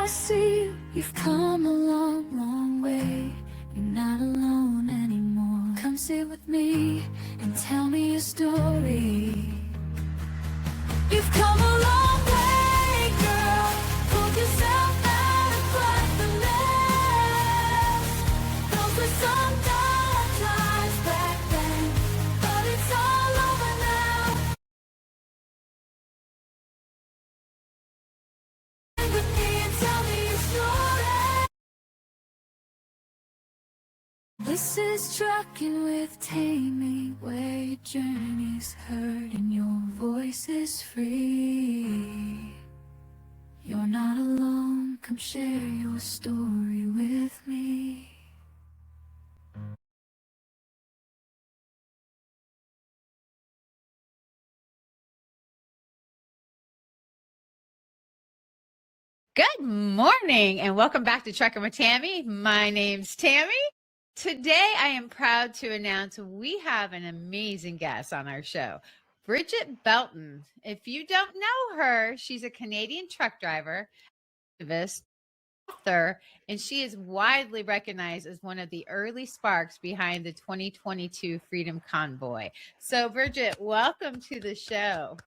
I see you've come a long, long way. You're not alone anymore. Come sit with me and tell me your story. You've come a long way, girl. Pull yourself out and climb the nest. Those were some dark times back then, but it's all over now. Sit with me and tell me your story. This is Trucking with Tammy, where your journey's heard and your voice is free. You're not alone, come share your story with me. Good morning and welcome back to Trucking with Tammy. My name's Tammy. Today I am proud to announce we have an amazing guest on our show, Brigette Belton. If you don't know her, she's a Canadian truck driver, activist, author, and she is widely recognized as one of the early sparks behind the 2022 Freedom Convoy. So Brigette, welcome to the show.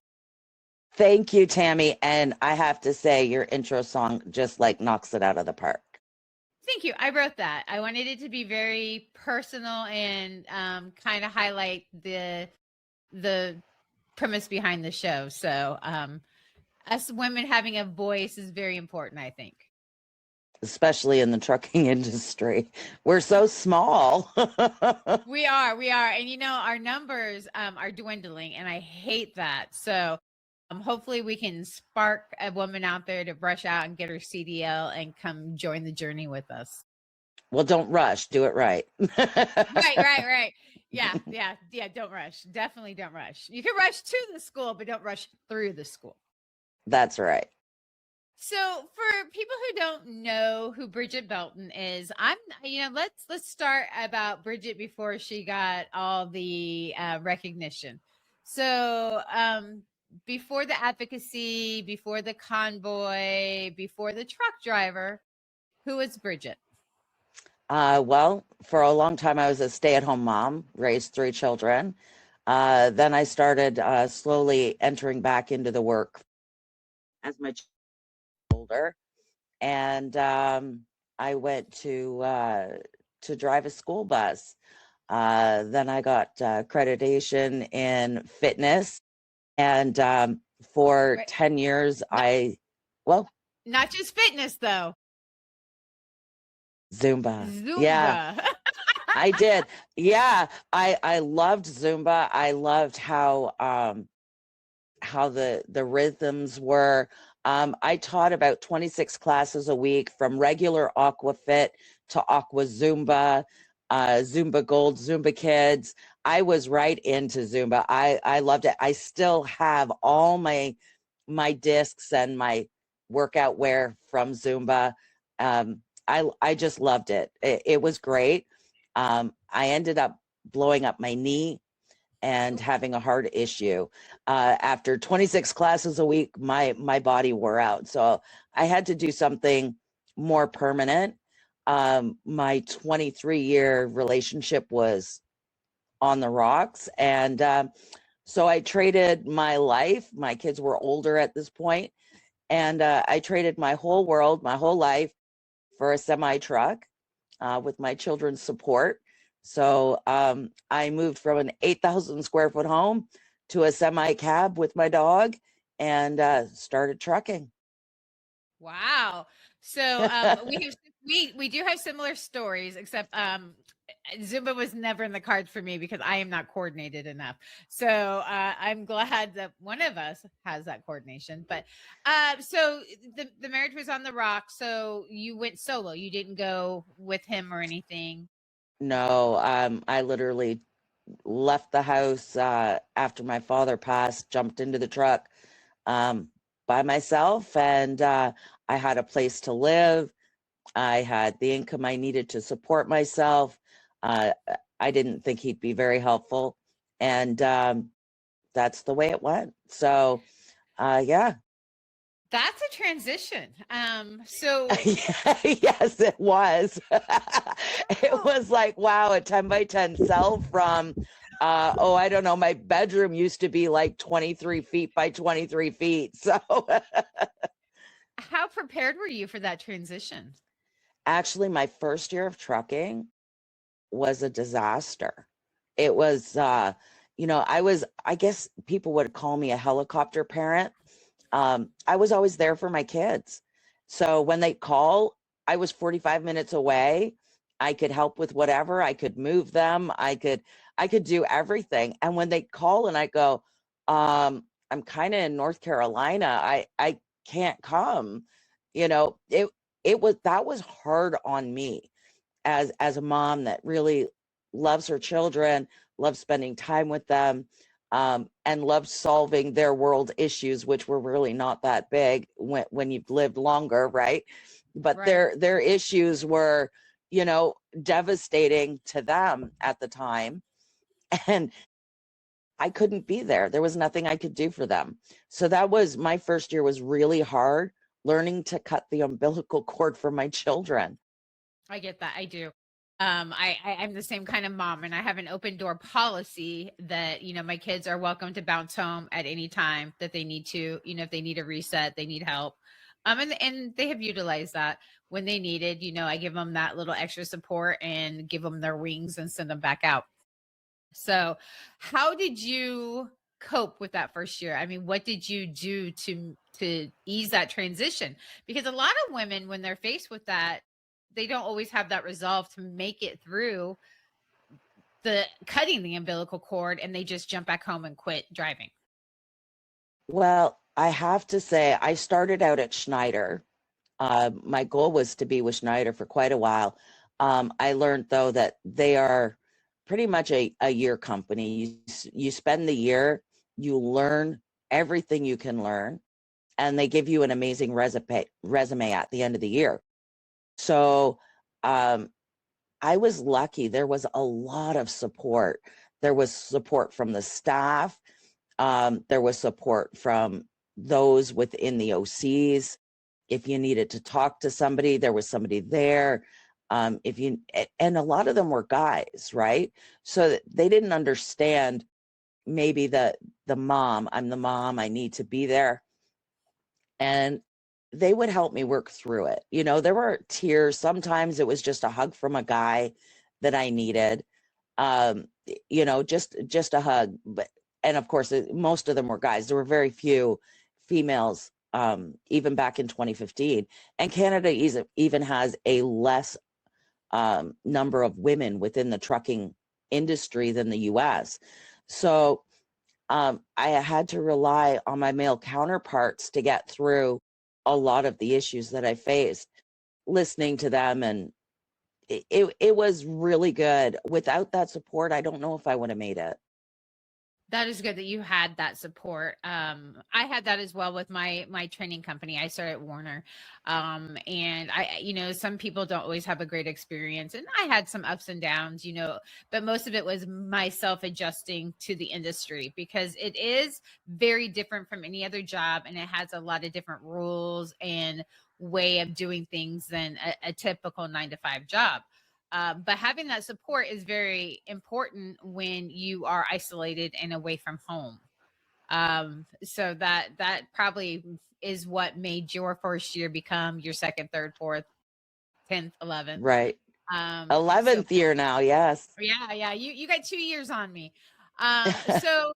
Thank you, Tammy. And I have to say, your intro song just like knocks it out of the park. Thank you. I wrote that. I wanted it to be very personal and kind of highlight the premise behind the show. So us women having a voice is very important, I think. Especially in the trucking industry. We're so small. We are. And you know, our numbers are dwindling and I hate that. So hopefully we can spark a woman out there to brush out and get her CDL and come join the journey with us. Well, don't rush. Do it right. Right. Yeah. Don't rush. Definitely don't rush. You can rush to the school, but don't rush through the school. That's right. So for people who don't know who Brigette Belton is, let's start about Brigette before she got all the recognition. So before the advocacy, before the convoy, before the truck driver, who was Brigette? Well, for a long time, I was a stay-at-home mom, raised 3 children. Then I started slowly entering back into the work as my children were older. And I went to drive a school bus. Then I got accreditation in fitness. And for 10 years, Not just fitness, though. Zumba. Yeah, I did. Yeah, I loved Zumba. I loved how the rhythms were. I taught about 26 classes a week, from regular Aquafit to Aqua Zumba, Zumba Gold, Zumba Kids. I was right into Zumba. I loved it. I still have all my discs and my workout wear from Zumba. I just loved it. It was great. I ended up blowing up my knee and having a heart issue. After 26 classes a week, my body wore out. So I had to do something more permanent. My 23-year relationship was on the rocks. And so I traded my life. My kids were older at this point, and I traded my whole world, my whole life, for a semi truck with my children's support. So I moved from an 8,000 square foot home to a semi cab with my dog, and started trucking. Wow. So we do have similar stories, except Zumba was never in the cards for me because I am not coordinated enough. So I'm glad that one of us has that coordination. But so the marriage was on the rock. So you went solo. You didn't go with him or anything. No, I literally left the house after my father passed, jumped into the truck by myself, and I had a place to live. I had the income I needed to support myself. I didn't think he'd be very helpful, and that's the way it went. So, yeah. That's a transition. So Yes, it was. It was like, wow, a 10 by 10 cell from, oh, I don't know, my bedroom used to be like 23 feet by 23 feet. So how prepared were you for that transition? actually, my first year of trucking was a disaster. It was, I guess people would call me a helicopter parent. I was always there for my kids. So when they call, I was 45 minutes away. I could help with whatever. I could move them. I could do everything. And when they call and I go, I'm kind of in North Carolina. I can't come. You know, it was that was hard on me as a mom that really loves her children, loves spending time with them, and loves solving their world issues, which were really not that big when you've lived longer, right? But Right. their issues were, devastating to them at the time, and I couldn't be there. There was nothing I could do for them. So that was my first year was really hard learning to cut the umbilical cord for my children. I get that. I do. I'm the same kind of mom, and I have an open door policy that, my kids are welcome to bounce home at any time that they need to, if they need a reset, they need help. And they have utilized that when they needed, I give them that little extra support and give them their wings and send them back out. So, how did you cope with that first year? I mean, what did you do to ease that transition? Because a lot of women, when they're faced with that, they don't always have that resolve to make it through the cutting the umbilical cord, and they just jump back home and quit driving. Well, I have to say, I started out at Schneider. My goal was to be with Schneider for quite a while. I learned though that they are pretty much a year company. You spend the year, you learn everything you can learn, and they give you an amazing resume at the end of the year. So I was lucky. There was a lot of support. There was support from the staff. There was support from those within the OCs. If you needed to talk to somebody, there was somebody there. And a lot of them were guys, right? So they didn't understand maybe the mom. I'm the mom. I need to be there, and they would help me work through it. There were tears. Sometimes it was just a hug from a guy that I needed. Just a hug. But and of course, most of them were guys. There were very few females, even back in 2015. And Canada even has a less number of women within the trucking industry than the US. So I had to rely on my male counterparts to get through a lot of the issues that I faced, listening to them. And it was really good. Without that support, I don't know if I would have made it. That is good that you had that support. I had that as well with my training company. I started at Warner, and some people don't always have a great experience, and I had some ups and downs, but most of it was myself adjusting to the industry because it is very different from any other job, and it has a lot of different rules and way of doing things than a typical 9 to 5 job. But having that support is very important when you are isolated and away from home. So that probably is what made your first year become your second, third, fourth, 10th, 11th. Right. So 11th year now, yes. yeah, you got 2 years on me. So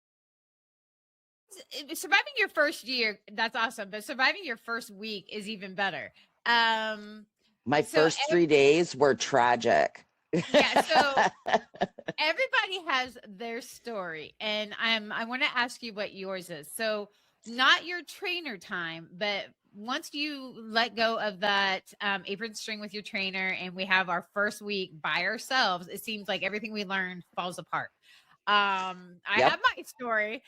surviving your first year, that's awesome, but surviving your first week is even better. My So first 3 days were tragic. yeah, so everybody has their story, and I want to ask you what yours is. So not your trainer time, but once you let go of that apron string with your trainer and we have our first week by ourselves, it seems like everything we learn falls apart. I Yep. have my story.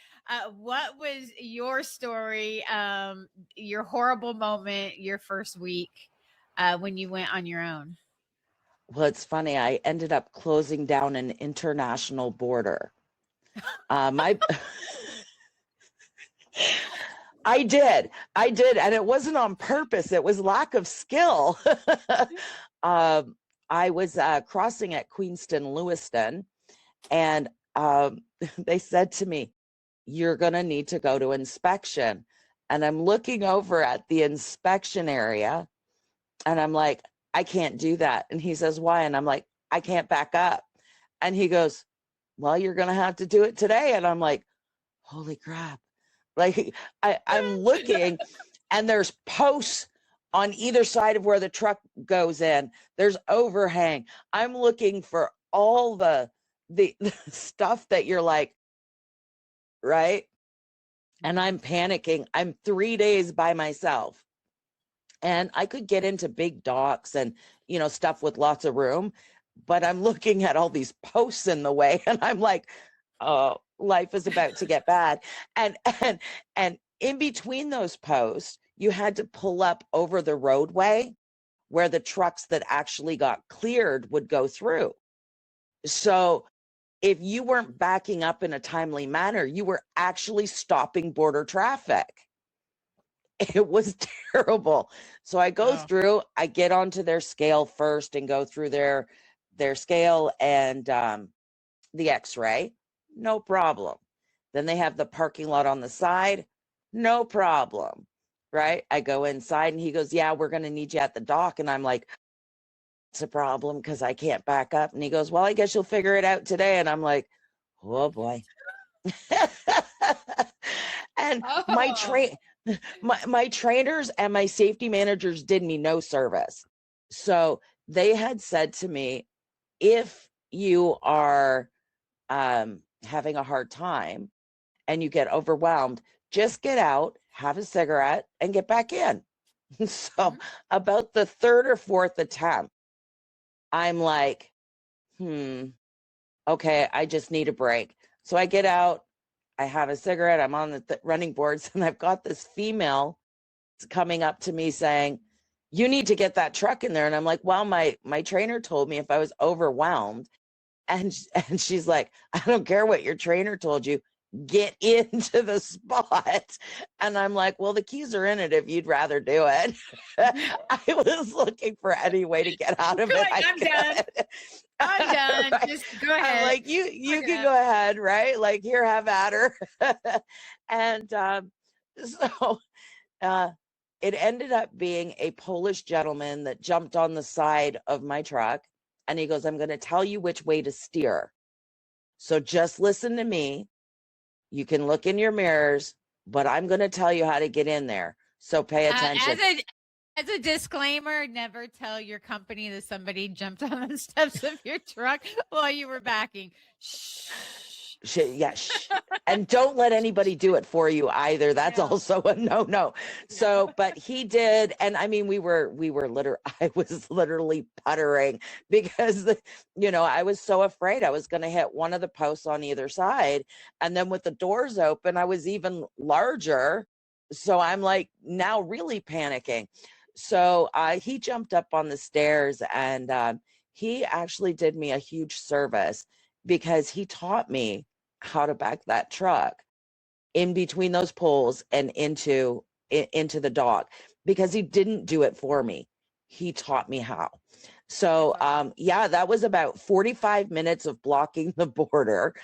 What was your story? Your horrible moment, your first week when you went on your own? Well, it's funny. I ended up closing down an international border. My I did. And it wasn't on purpose. It was lack of skill. I was crossing at Queenston, Lewiston, and they said to me, you're going to need to go to inspection. And I'm looking over at the inspection area and I'm like, I can't do that. And he says, why? And I'm like, I can't back up. And he goes, well, you're going to have to do it today. And I'm like, holy crap. Like I'm looking and there's posts on either side of where the truck goes in. There's overhang. I'm looking for all the stuff that you're like, right? And I'm panicking. I'm 3 days by myself. And I could get into big docks and, stuff with lots of room, but I'm looking at all these posts in the way and I'm like, oh, life is about to get bad. And in between those posts, you had to pull up over the roadway where the trucks that actually got cleared would go through. So if you weren't backing up in a timely manner, you were actually stopping border traffic. It was terrible. So I go through, I get onto their scale first and go through their scale and the x-ray, no problem. Then they have the parking lot on the side, no problem, right? I go inside and he goes, yeah, we're going to need you at the dock. And I'm like, it's a problem because I can't back up. And he goes, well, I guess you'll figure it out today. And I'm like, oh boy. And my trainers and my safety managers did me no service. So they had said to me, if you are having a hard time and you get overwhelmed, just get out, have a cigarette, and get back in. So about the third or fourth attempt, I'm like, okay, I just need a break. So I get out, I have a cigarette, I'm on the running boards, and I've got this female coming up to me saying, you need to get that truck in there. And I'm like, well, my trainer told me if I was overwhelmed. And she's like, I don't care what your trainer told you, get into the spot. And I'm like, well, the keys are in it if you'd rather do it. I was looking for any way to get out of it. Like, I'm done. I'm done. Right? Just go ahead. I'm like, you can go ahead, right? Like, here, have at her. And so it ended up being a Polish gentleman that jumped on the side of my truck. And he goes, I'm going to tell you which way to steer. So just listen to me. You can look in your mirrors, but I'm going to tell you how to get in there. So pay attention. As a disclaimer, never tell your company that somebody jumped on the steps of your truck while you were backing. Shh. And don't let anybody do it for you either. That's also a no. So, but he did. And I mean, I was literally puttering because, I was so afraid I was going to hit one of the posts on either side. And then with the doors open, I was even larger. So I'm like now really panicking. So he jumped up on the stairs and he actually did me a huge service because he taught me how to back that truck in between those poles and into the dock, because he didn't do it for me. He taught me how. So that was about 45 minutes of blocking the border,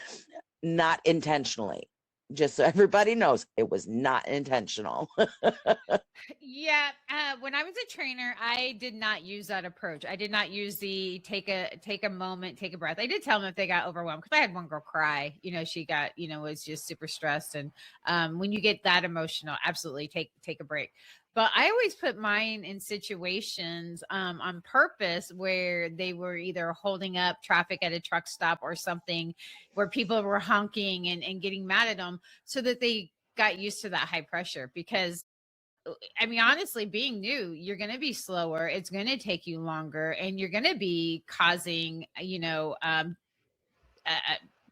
not intentionally. Just so everybody knows, it was not intentional. Yeah. When I was a trainer, I did not use that approach. I did not use the take a moment, take a breath. I did tell them if they got overwhelmed, because I had one girl cry. She got, was just super stressed. And when you get that emotional, absolutely take a break. But I always put mine in situations on purpose where they were either holding up traffic at a truck stop or something where people were honking and getting mad at them, so that they got used to that high pressure. Because I mean, honestly, being new, you're going to be slower. It's going to take you longer, and you're going to be causing,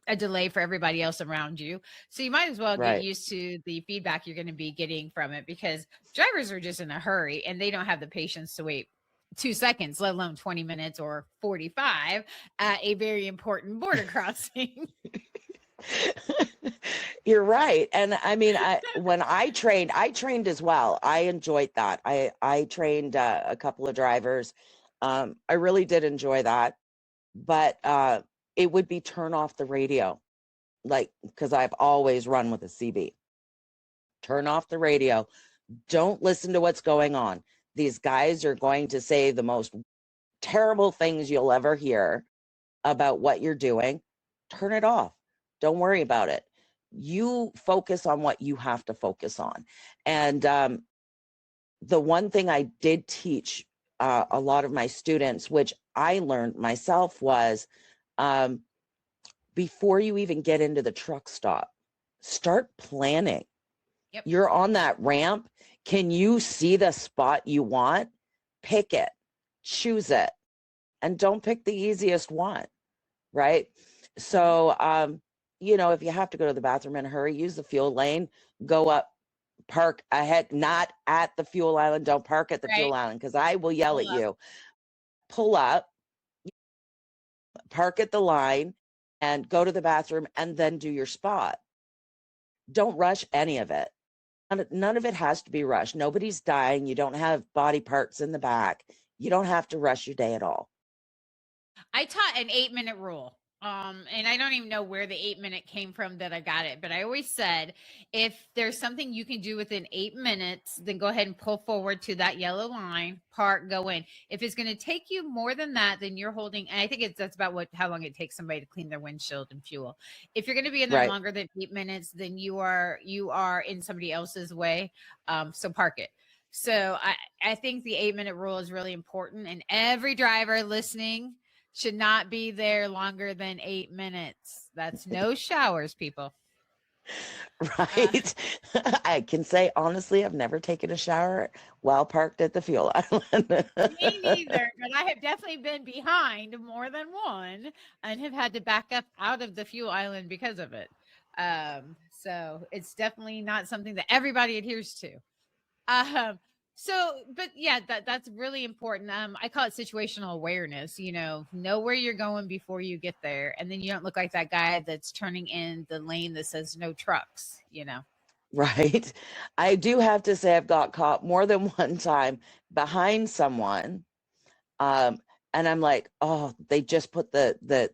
a delay for everybody else around you. So you might as well get used to the feedback you're going to be getting from it, because drivers are just in a hurry and they don't have the patience to wait 2 seconds, let alone 20 minutes or 45 at a very important border crossing. You're right. And I mean, when I trained as well. I enjoyed that. I trained a couple of drivers. I really did enjoy that. But it would be turn off the radio, like, because I've always run with a CB. Turn off the radio. Don't listen to what's going on. These guys are going to say the most terrible things you'll ever hear about what you're doing. Turn it off. Don't worry about it. You focus on what you have to focus on. And the one thing I did teach a lot of my students, which I learned myself, was before you even get into the truck stop, start planning. Yep. You're on that ramp. Can you see the spot you want? Pick it, choose it, and don't pick the easiest one, right? So, if you have to go to the bathroom in a hurry, use the fuel lane, go up, park ahead, not at the fuel island. Don't park at the fuel island, because I will yell at you. Pull up, park at the line, and go to the bathroom, and then do your spot. Don't rush any of it. None of it has to be rushed. Nobody's dying. You don't have body parts in the back. You don't have to rush your day at all. I taught an 8-minute rule. And I don't even know where the 8-minute came from that I got it, but I always said, if there's something you can do within 8 minutes, then go ahead and pull forward to that yellow line, park, go in. If it's going to take you more than that, then you're holding, and I think that's about how long it takes somebody to clean their windshield and fuel. If you're going to be in there longer than 8 minutes, then you are in somebody else's way. So park it. So I think the 8-minute rule is really important, and every driver listening should not be there longer than 8 minutes. That's no showers, people. Right. I can say, honestly, I've never taken a shower while parked at the fuel island. Me neither, but I have definitely been behind more than one and have had to back up out of the fuel island because of it. So it's definitely not something that everybody adheres to. But yeah, that's really important. I call it situational awareness. Know where you're going before you get there, and then you don't look like that guy that's turning in the lane that says no trucks. Right. I do have to say, I've got caught more than one time behind someone, and I'm like, oh, they just put the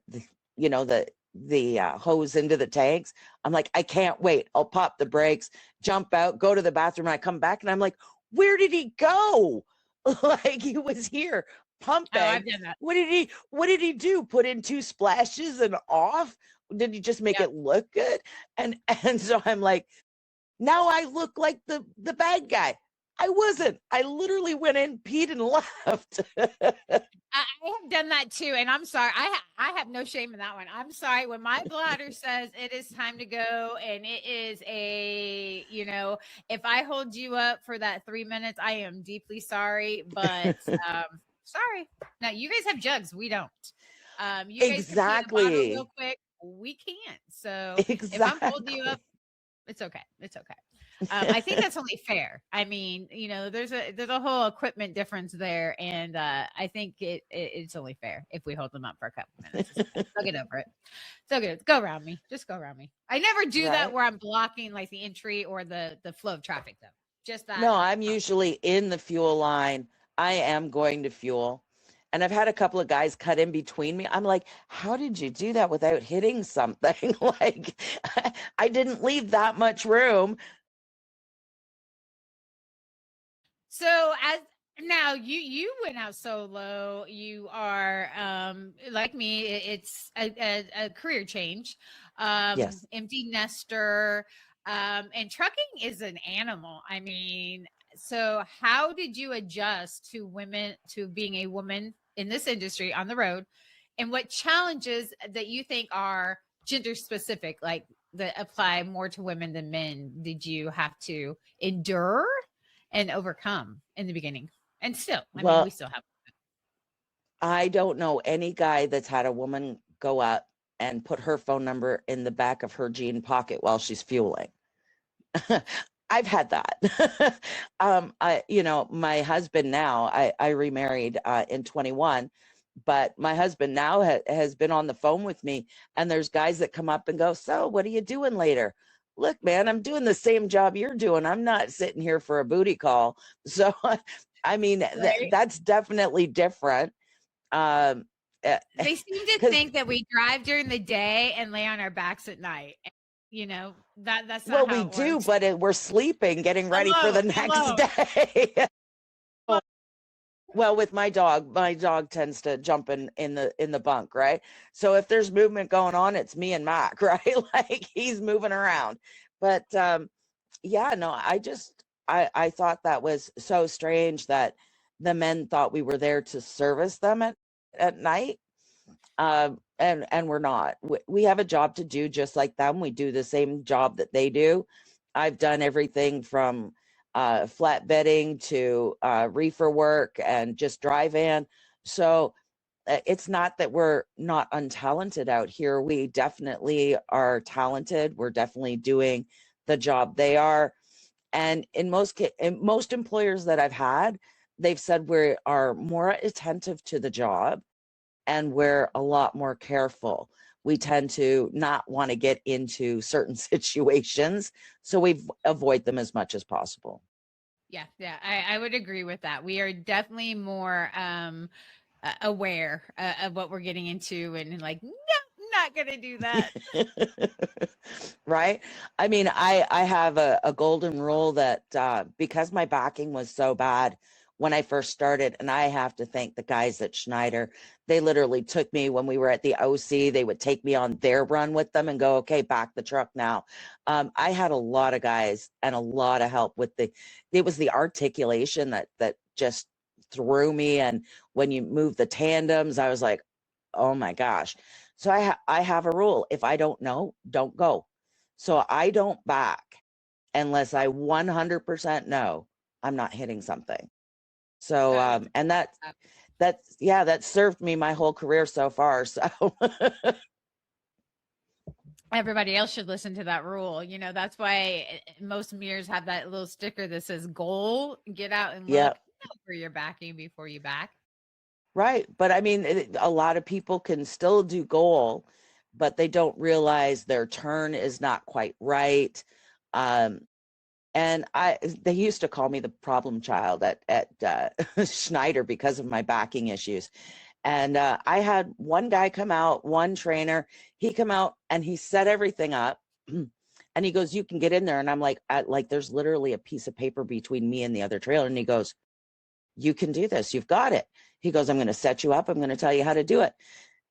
hose into the tanks. I'm like, I can't wait. I'll pop the brakes, jump out, go to the bathroom, and I come back, and I'm like, where did he go? Like, he was here pumping. Oh, I've done that. What did he do? Put in 2 splashes and off? Did he just make it look good? And so I'm like, now I look like the bad guy. I wasn't. I literally went in, peed, and left. I have done that too, and I'm sorry. I have no shame in that one. I'm sorry. When my bladder says it is time to go, and it is if I hold you up for that 3 minutes, I am deeply sorry, but sorry. Now, you guys have jugs. We don't. You guys Exactly. can pee in the bottle real quick. We can't. So if I'm holding you up, it's okay. It's okay. I think that's only fair. I mean, there's a whole equipment difference there, and I think it's only fair if we hold them up for a couple minutes. I'll get over it. So good. Go around me. Just go around me. I never do that where I'm blocking like the entry or the flow of traffic, though. Just that. No, I'm usually in the fuel line. I am going to fuel. And I've had a couple of guys cut in between me. I'm like, how did you do that without hitting something? Like, I didn't leave that much room. So now you went out solo. You are like me. It's a career change. Yes. Empty nester. And trucking is an animal. I mean, so how did you adjust to being a woman in this industry on the road, and what challenges that you think are gender specific, like that apply more to women than men, did you have to endure and overcome in the beginning? And still, I mean, we still have. I don't know any guy that's had a woman go up and put her phone number in the back of her jean pocket while she's fueling. I've had that. My husband now, I remarried in 21, but my husband now has been on the phone with me, and there's guys that come up and go, so what are you doing later? look, man, I'm doing the same job you're doing. I'm not sitting here for a booty call. So, I mean, Right? that's definitely different. Um, They seem to because, think that we drive during the day and lay on our backs at night. You know, that's not well, how we it do, works. but we're sleeping, getting ready for the next Alone. day. Well, with my dog tends to jump in the bunk, right? So if there's movement going on, it's me and Mac, right? Like he's moving around. But yeah, no, I thought that was so strange that the men thought we were there to service them at night. And we're not. We have a job to do just like them. We do the same job that they do. I've done everything from flatbedding to reefer work and just dry van. So it's not that we're not untalented out here. We definitely are talented. We're definitely doing the job they are. And in most employers that I've had, they've said we are more attentive to the job and we're a lot more careful. We tend to not want to get into certain situations, so we avoid them as much as possible. Yeah, yeah, I would agree with that. We are definitely more aware of what we're getting into, and like, no, not gonna do that. Right? I mean, I have a golden rule that because my backing was so bad when I first started, and I have to thank the guys at Schneider. They literally took me when we were at the OC. They would take me on their run with them and go, okay, back the truck now. I had a lot of guys and a lot of help with it was the articulation that just threw me. And when you move the tandems, I was like, oh my gosh. So I have a rule. If I don't know, don't go. So I don't back unless I 100% know I'm not hitting something. So and that served me my whole career so far. So Everybody else should listen to that rule. You know, that's why most mirrors have that little sticker that says goal, get out and yeah, look, know where you're backing before you back. right. But I mean, a lot of people can still do goal, but they don't realize their turn is not quite right. Um, and they used to call me the problem child at Schneider because of my backing issues. And I had one guy come out, one trainer, he come out and he set everything up. And he goes, you can get in there. And I'm like, there's literally a piece of paper between me and the other trailer. And he goes, you can do this. You've got it. He goes, I'm going to set you up. I'm going to tell you how to do it.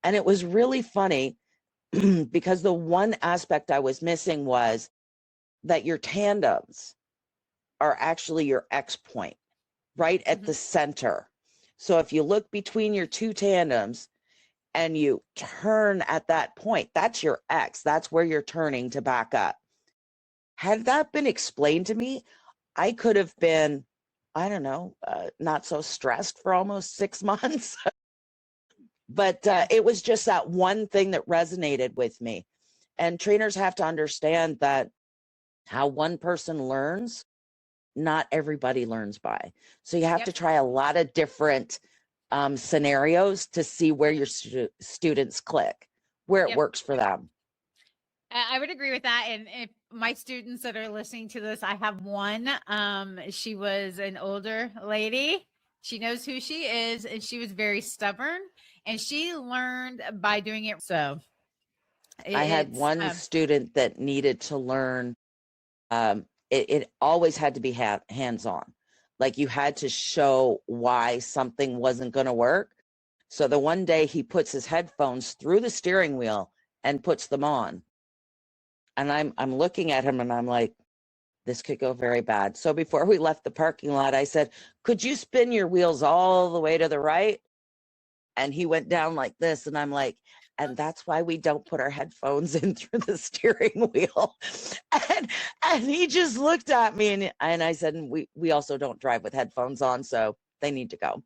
And it was really funny because the one aspect I was missing was that your tandems are actually your X point right at the center. So if you look between your two tandems and you turn at that point, that's your X. That's where you're turning to back up. Had that been explained to me, I could have been, I don't know, not so stressed for almost 6 months. But it was just that one thing that resonated with me. And trainers have to understand that how one person learns, not everybody learns by. So you have to try a lot of different scenarios to see where your students click, where it works for them. I would agree with that. And if my students that are listening to this, I have one. She was an older lady. She knows who she is, and she was very stubborn. And she learned by doing it. So I had one student that needed to learn. It always had to be hands-on. Like you had to show why something wasn't going to work. So the one day he puts his headphones through the steering wheel and puts them on. And I'm looking at him and I'm like, this could go very bad. So before we left the parking lot, I said, could you spin your wheels all the way to the right? And he went down like this. And I'm like, and that's why we don't put our headphones in through the steering wheel. And he just looked at me and I said, and we also don't drive with headphones on, so they need to go.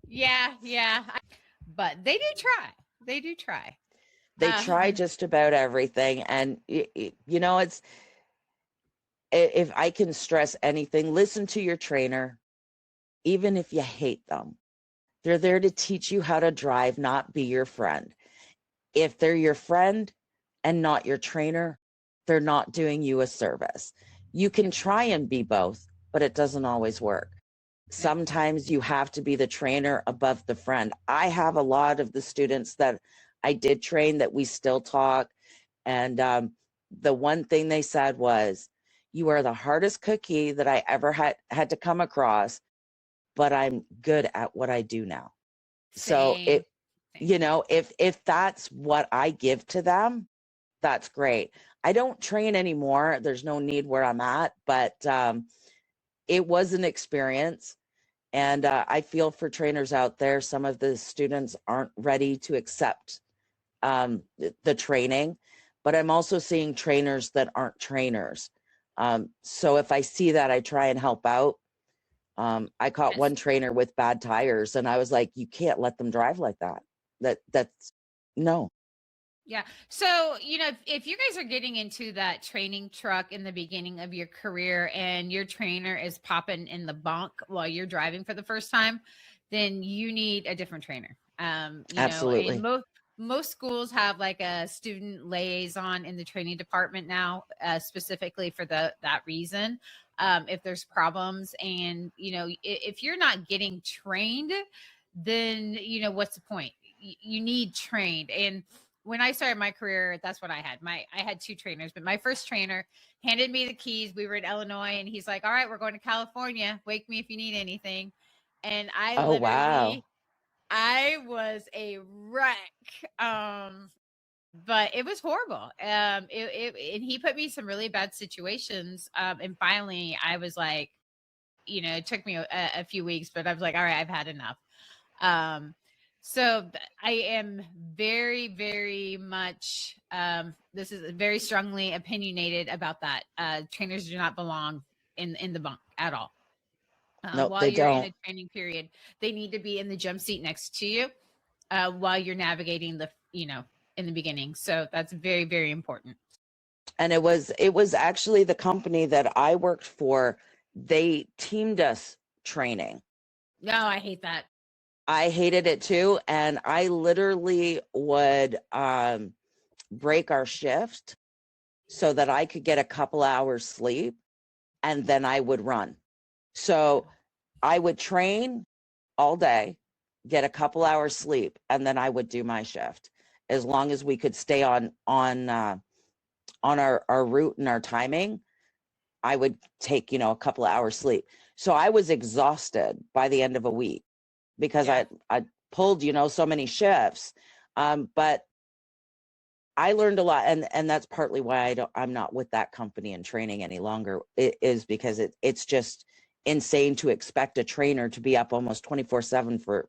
Yeah. But they do try. They do try. They try just about everything. And, you know, if I can stress anything, listen to your trainer, even if you hate them. They're there to teach you how to drive, not be your friend. If they're your friend and not your trainer, they're not doing you a service. You can try and be both, but it doesn't always work. Sometimes you have to be the trainer above the friend. I have a lot of the students that I did train that we still talk. And the one thing they said was, you are the hardest cookie that I ever had to come across, but I'm good at what I do now. So Same. if that's what I give to them, that's great. I don't train anymore. There's no need where I'm at, but it was an experience. And I feel for trainers out there, some of the students aren't ready to accept the training, but I'm also seeing trainers that aren't trainers. So if I see that, I try and help out. I caught Yes. one trainer with bad tires, and I was like, you can't let them drive like that. That's no. Yeah. So, if you guys are getting into that training truck in the beginning of your career and your trainer is popping in the bunk while you're driving for the first time, then you need a different trainer. And Absolutely. most schools have like a student liaison in the training department now, specifically for that reason. If there's problems and, if you're not getting trained, then, what's the point? You need trained. And when I started my career, that's what I had. I had two trainers, but my first trainer handed me the keys. We were in Illinois, and he's like, "All right, we're going to California. Wake me if you need anything." And Oh, wow. I was a wreck. But it was horrible. And he put me in some really bad situations. And finally, I was like, it took me a few weeks, but I was like, all right, I've had enough. So I am very, very much, this is very strongly opinionated about that. Trainers do not belong in the bunk at all. Nope, While they you're in don't. a training period, they need to be in the jump seat next to you while you're navigating in the beginning. So that's very, very important. And it was actually the company that I worked for. They teamed us training. No, I hate that. I hated it too. And I literally would break our shift so that I could get a couple hours sleep, and then I would run. So I would train all day, get a couple hours sleep, and then I would do my shift. As long as we could stay on our route and our timing, I would take, a couple of hours sleep. So I was exhausted by the end of a week because Yeah. I pulled, so many shifts. But I learned a lot, and that's partly why I'm not with that company in training any longer. It is because it's just insane to expect a trainer to be up almost 24/7 for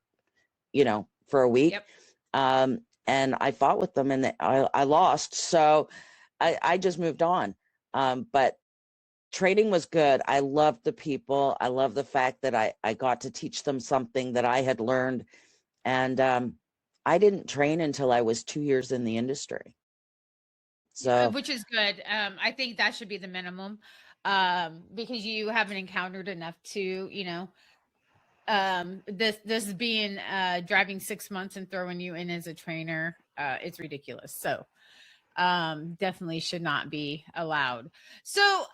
a week. Yep. And I fought with them, and I lost. So I just moved on. But training was good. I loved the people. I love the fact that I got to teach them something that I had learned. And I didn't train until I was 2 years in the industry. So, Which is good. I think that should be the minimum, because you haven't encountered enough to, this being driving 6 months and throwing you in as a trainer, it's ridiculous. So definitely should not be allowed. So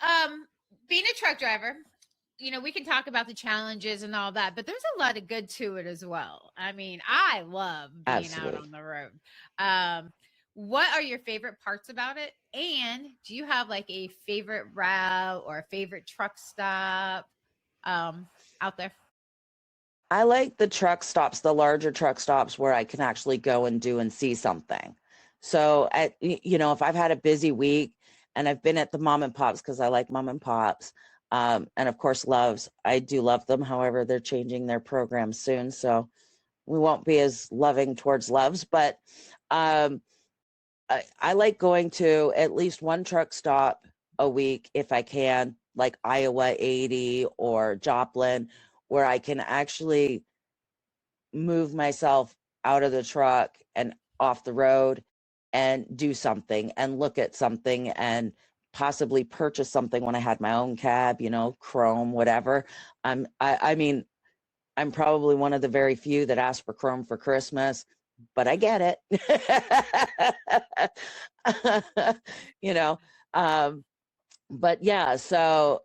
being a truck driver, we can talk about the challenges and all that, but there's a lot of good to it as well. I mean, I love being out absolutely. on the road. What are your favorite parts about it? And do you have like a favorite route or a favorite truck stop out there? I like the truck stops, the larger truck stops where I can actually go and do and see something. So, if I've had a busy week and I've been at the mom and pops, because I like mom and pops, and of course, Loves, I do love them. However, they're changing their program soon. So we won't be as loving towards Loves, but I like going to at least one truck stop a week if I can, like Iowa 80 or Joplin, where I can actually move myself out of the truck and off the road and do something and look at something and possibly purchase something when I had my own cab, chrome, whatever. I mean, I'm probably one of the very few that asked for chrome for Christmas, but I get it. you know, But yeah, so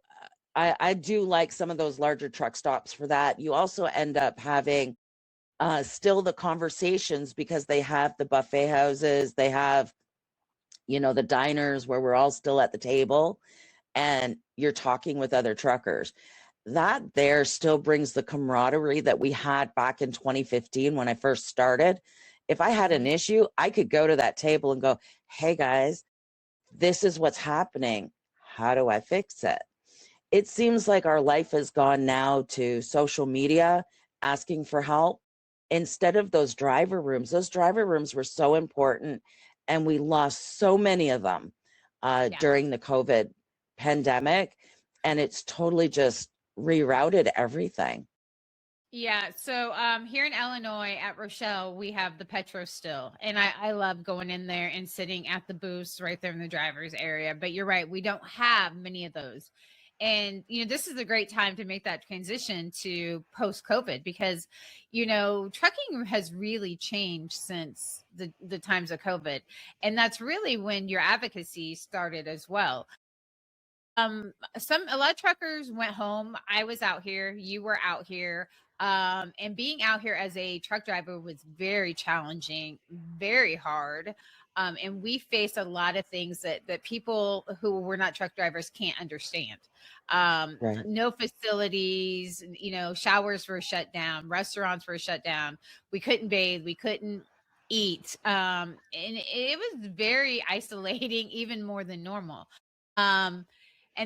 I do like some of those larger truck stops for that. You also end up having still the conversations because they have the buffet houses, they have, the diners where we're all still at the table and you're talking with other truckers. That there still brings the camaraderie that we had back in 2015 when I first started. If I had an issue, I could go to that table and go, hey guys, this is what's happening. How do I fix it? It seems like our life has gone now to social media asking for help instead of those driver rooms. Those driver rooms were so important, and we lost so many of them Yeah. during the COVID pandemic, and it's totally just rerouted everything. Yeah. So here in Illinois at Rochelle, we have the Petro still. And I love going in there and sitting at the booths right there in the driver's area. But you're right, we don't have many of those. And this is a great time to make that transition to post COVID because trucking has really changed since the times of COVID. And that's really when your advocacy started as well. A lot of truckers went home. I was out here, you were out here. And being out here as a truck driver was very challenging, very hard. And we faced a lot of things that people who were not truck drivers can't understand. Right. No facilities, showers were shut down, restaurants were shut down. We couldn't bathe, we couldn't eat. And it was very isolating, even more than normal. And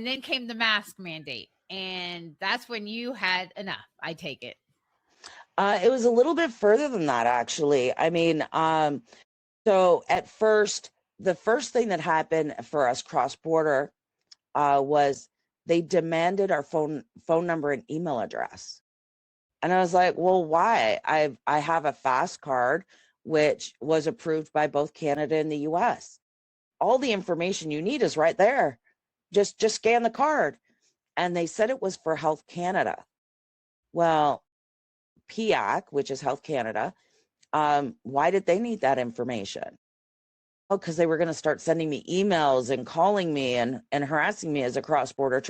then came the mask mandate. And that's when you had enough, I take it. It was a little bit further than that, actually. I mean, so at first, the first thing that happened for us cross border was they demanded our phone number and email address. And I was like, well, why? I have a fast card, which was approved by both Canada and the US. All the information you need is right there. Just scan the card. And they said it was for Health Canada. Well, PIAC, which is Health Canada, why did they need that information? Oh, because they were going to start sending me emails and calling me and harassing me as a cross-border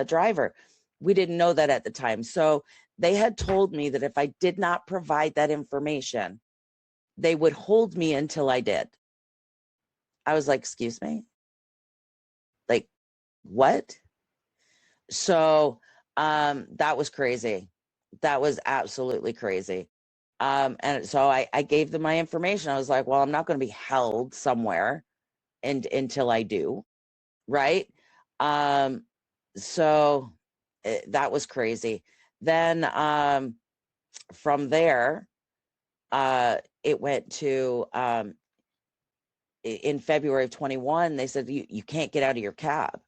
driver. We didn't know that at the time. So they had told me that if I did not provide that information, they would hold me until I did. I was like, excuse me? Like, what? So that was crazy. That was absolutely crazy. And so I gave them my information. I was like, well, I'm not going to be held somewhere until I do. Right. So that was crazy. Then from there, it went to in February of 21, they said, you can't get out of your cab.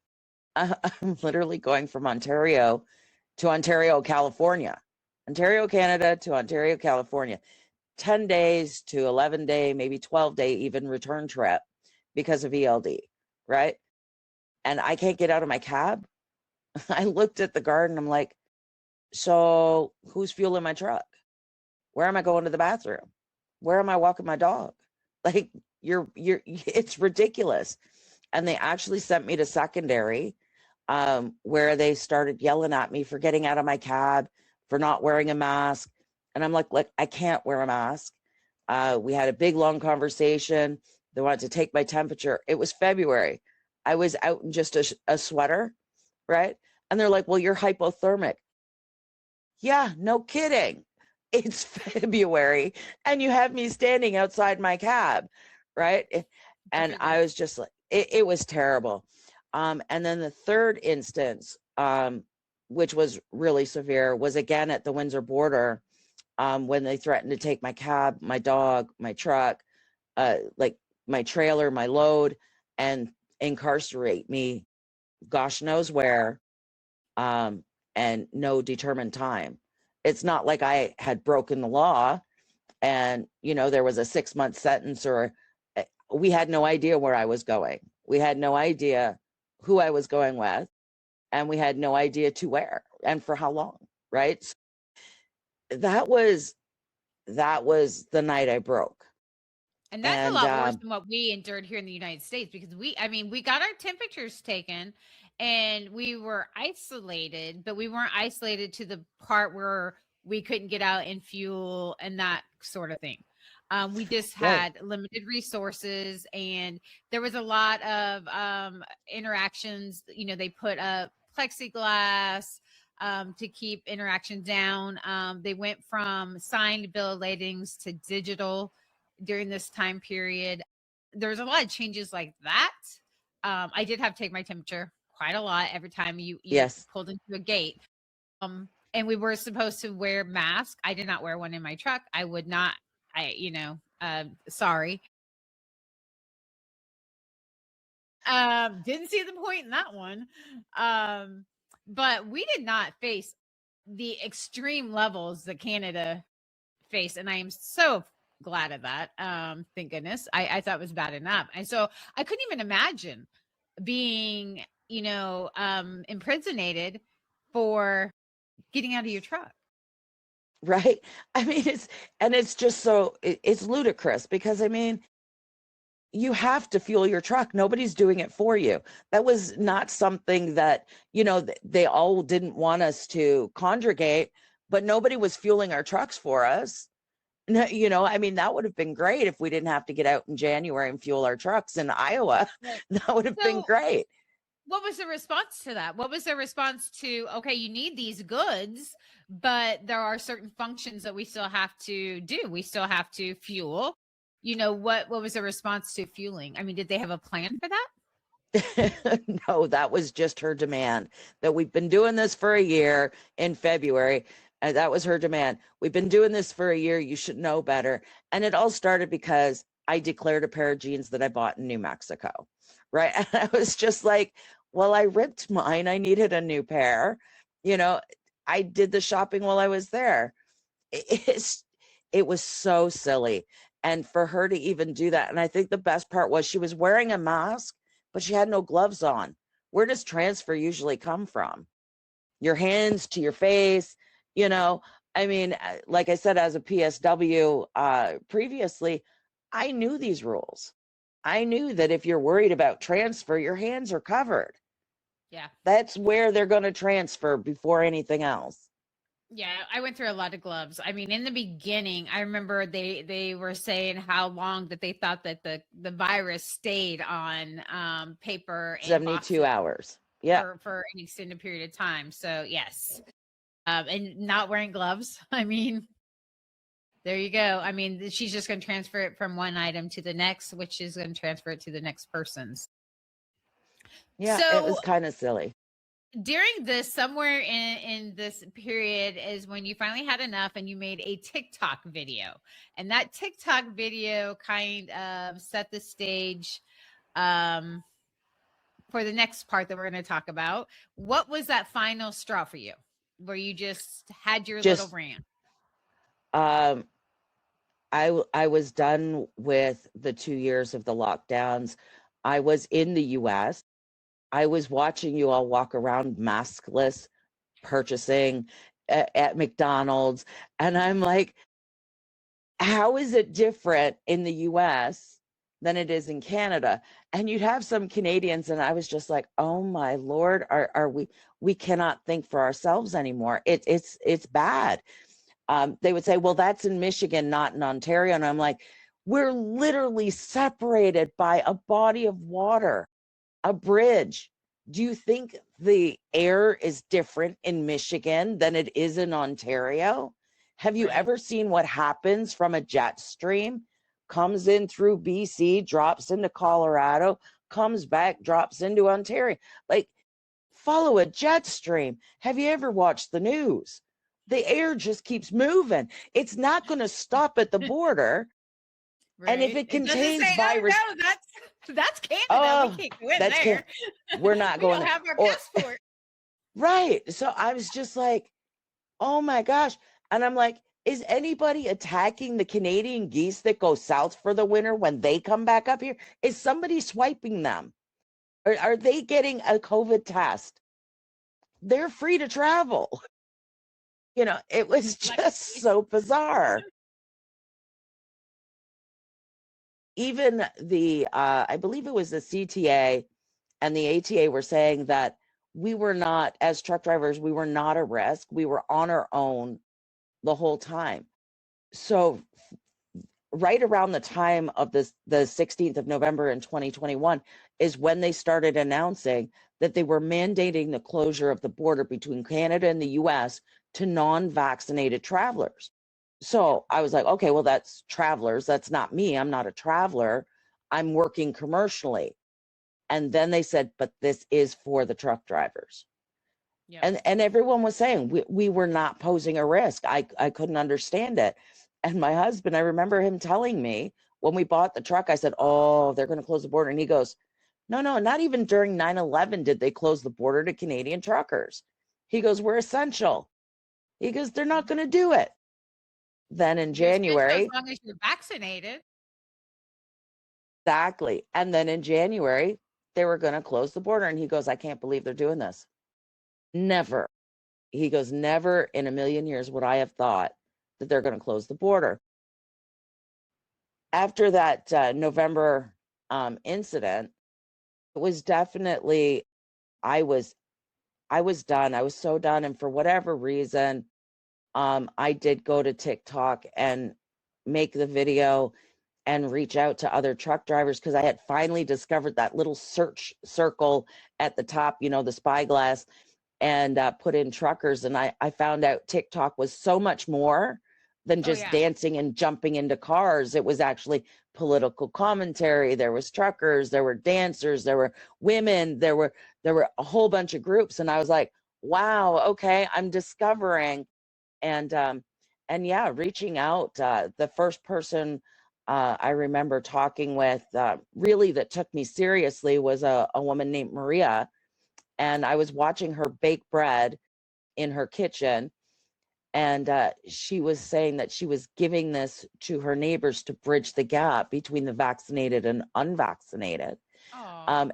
I'm literally going from Ontario to Ontario, California. Ontario, Canada to Ontario, California. 10 days to 11 day, maybe 12 day even return trip because of ELD, right? And I can't get out of my cab. I looked at the guard and I'm like, so who's fueling my truck? Where am I going to the bathroom? Where am I walking my dog? Like it's ridiculous. And they actually sent me to secondary where they started yelling at me for getting out of my cab, for not wearing a mask. And I'm like, I can't wear a mask. We had a big, long conversation. They wanted to take my temperature. It was February. I was out in just a sweater, right? And they're like, well, you're hypothermic. Yeah, no kidding. It's February and you have me standing outside my cab, right? And I was just like, it was terrible. And then the third instance, which was really severe, was again at the Windsor border when they threatened to take my cab, my dog, my truck, like my trailer, my load, and incarcerate me, gosh knows where, and no determined time. It's not like I had broken the law and, there was a 6-month sentence or we had no idea where I was going. We had no idea who I was going with, and we had no idea to where and for how long, right? So that was the night I broke. And that's a And lot worse than what we endured here in the United States, because we got our temperatures taken and we were isolated, but we weren't isolated to the part where we couldn't get out and fuel and that sort of thing. We just right, had limited resources, and there was a lot of interactions. They put up plexiglass to keep interaction down. They went from signed bill of ladings to digital during this time period. There's a lot of changes like that. I did have to take my temperature quite a lot every time you yes, pulled into a gate. And we were supposed to wear masks. I did not wear one in my truck. I would not. Sorry. Didn't see the point in that one. But we did not face the extreme levels that Canada faced, and I am so glad of that. Thank goodness. I thought it was bad enough. And so I couldn't even imagine being, imprisonated for getting out of your truck. right. I mean, it's just so it's ludicrous because I mean, you have to fuel your truck. Nobody's doing it for you. That was not something that, they all didn't want us to congregate, but nobody was fueling our trucks for us. No, I mean, that would have been great if we didn't have to get out in January and fuel our trucks in Iowa. Right. That would have been So great. what was the response to that? What was the response to, okay, you need these goods, but there are certain functions that we still have to do. We still have to fuel. What was the response to fueling? I mean, did they have a plan for that? No, that was just her demand that we've been doing this for a year in February. And that was her demand. We've been doing this for a year. You should know better. And it all started because I declared a pair of jeans that I bought in New Mexico. Right. And I was just like, well, I ripped mine. I needed a new pair. You know, I did the shopping while I was there. It's, it was so silly. And for her to even do that. And I think the best part was she was wearing a mask, but she had no gloves on. Where does transfer usually come from? Your hands to your face, you know? I mean, like I said, as a PSW previously, I knew these rules. I knew that if you're worried about transfer, your hands are covered. Yeah. That's where they're going to transfer before anything else. Yeah, I went through a lot of gloves. I mean, in the beginning, I remember they were saying how long that they thought that the virus stayed on paper and 72 boxes hours. Yeah. for an extended period of time. So yes, and not wearing gloves. I mean, there you go. I mean, she's just going to transfer it from one item to the next, which is going to transfer it to the next person's. Yeah. It So was kind of silly. during this, somewhere in this period is when you finally had enough and you made a TikTok video. And that TikTok video kind of set the stage for the next part that we're going to talk about. What was that final straw for you where you just had your little Just, rant? um, I was done with the 2 years of the lockdowns. I was in the US. I was watching you all walk around maskless, purchasing at McDonald's. And I'm like, how is it different in the US than it is in Canada? And you'd have some Canadians, and I was just like, oh my Lord, are we cannot think for ourselves anymore. It's bad. They would say, well, that's in Michigan, not in Ontario. And I'm like, we're literally separated by a body of water, a bridge. Do you think the air is different in Michigan than it is in Ontario? Have you Right. ever seen what happens from a jet stream? Comes in through BC, drops into Colorado, comes back, drops into Ontario. Like, follow a jet stream. Have you ever watched the news? The air just keeps moving. It's not going to stop at the border. And if Right. it It doesn't contains say, oh virus, no, that's Canada. oh, We can't go in that's there. we're not We going don't there. have our Or passport. right. So I was just like, oh my gosh. And I'm like, is anybody attacking the Canadian geese that go south for the winter when they come back up here? Is somebody swiping them? Or are they getting a COVID test? They're free to travel. It was just so bizarre. even the I believe it was the CTA and the ATA were saying that we were not, as truck drivers, we were not a risk. We were on our own the whole time. So right around the time of this, the 16th of November in 2021 is when they started announcing that they were mandating the closure of the border between Canada and the US to non-vaccinated travelers. So I was like, okay, well, that's travelers. That's not me. I'm not a traveler. I'm working commercially. And then they said, but this is for the truck drivers. Yeah. And everyone was saying we were not posing a risk. I couldn't understand it. And my husband, I remember him telling me when we bought the truck, I said, oh, they're going to close the border. And he goes, no, not even during 9/11 did they close the border to Canadian truckers. He goes, we're essential. He goes, they're not going to do it. Then in You're essential as January, long as you're vaccinated. exactly. And then in January, they were going to close the border. And he goes, I can't believe they're doing this. Never. He goes, never in a million years would I have thought that they're going to close the border. After that November incident, it was definitely, I was done. I was so done. And for whatever reason, I did go to TikTok and make the video and reach out to other truck drivers because I had finally discovered that little search circle at the top, you know, the spyglass, and put in truckers. And I found out TikTok was so much more than just dancing and jumping into cars. It was actually political commentary. There was truckers, there were dancers, there were women, there were a whole bunch of groups. And I was like, wow, okay, I'm discovering. And yeah, reaching out. The first person I remember talking with really that took me seriously was a woman named Maria. And I was watching her bake bread in her kitchen. And she was saying that she was giving this to her neighbors to bridge the gap between the vaccinated and unvaccinated. Oh.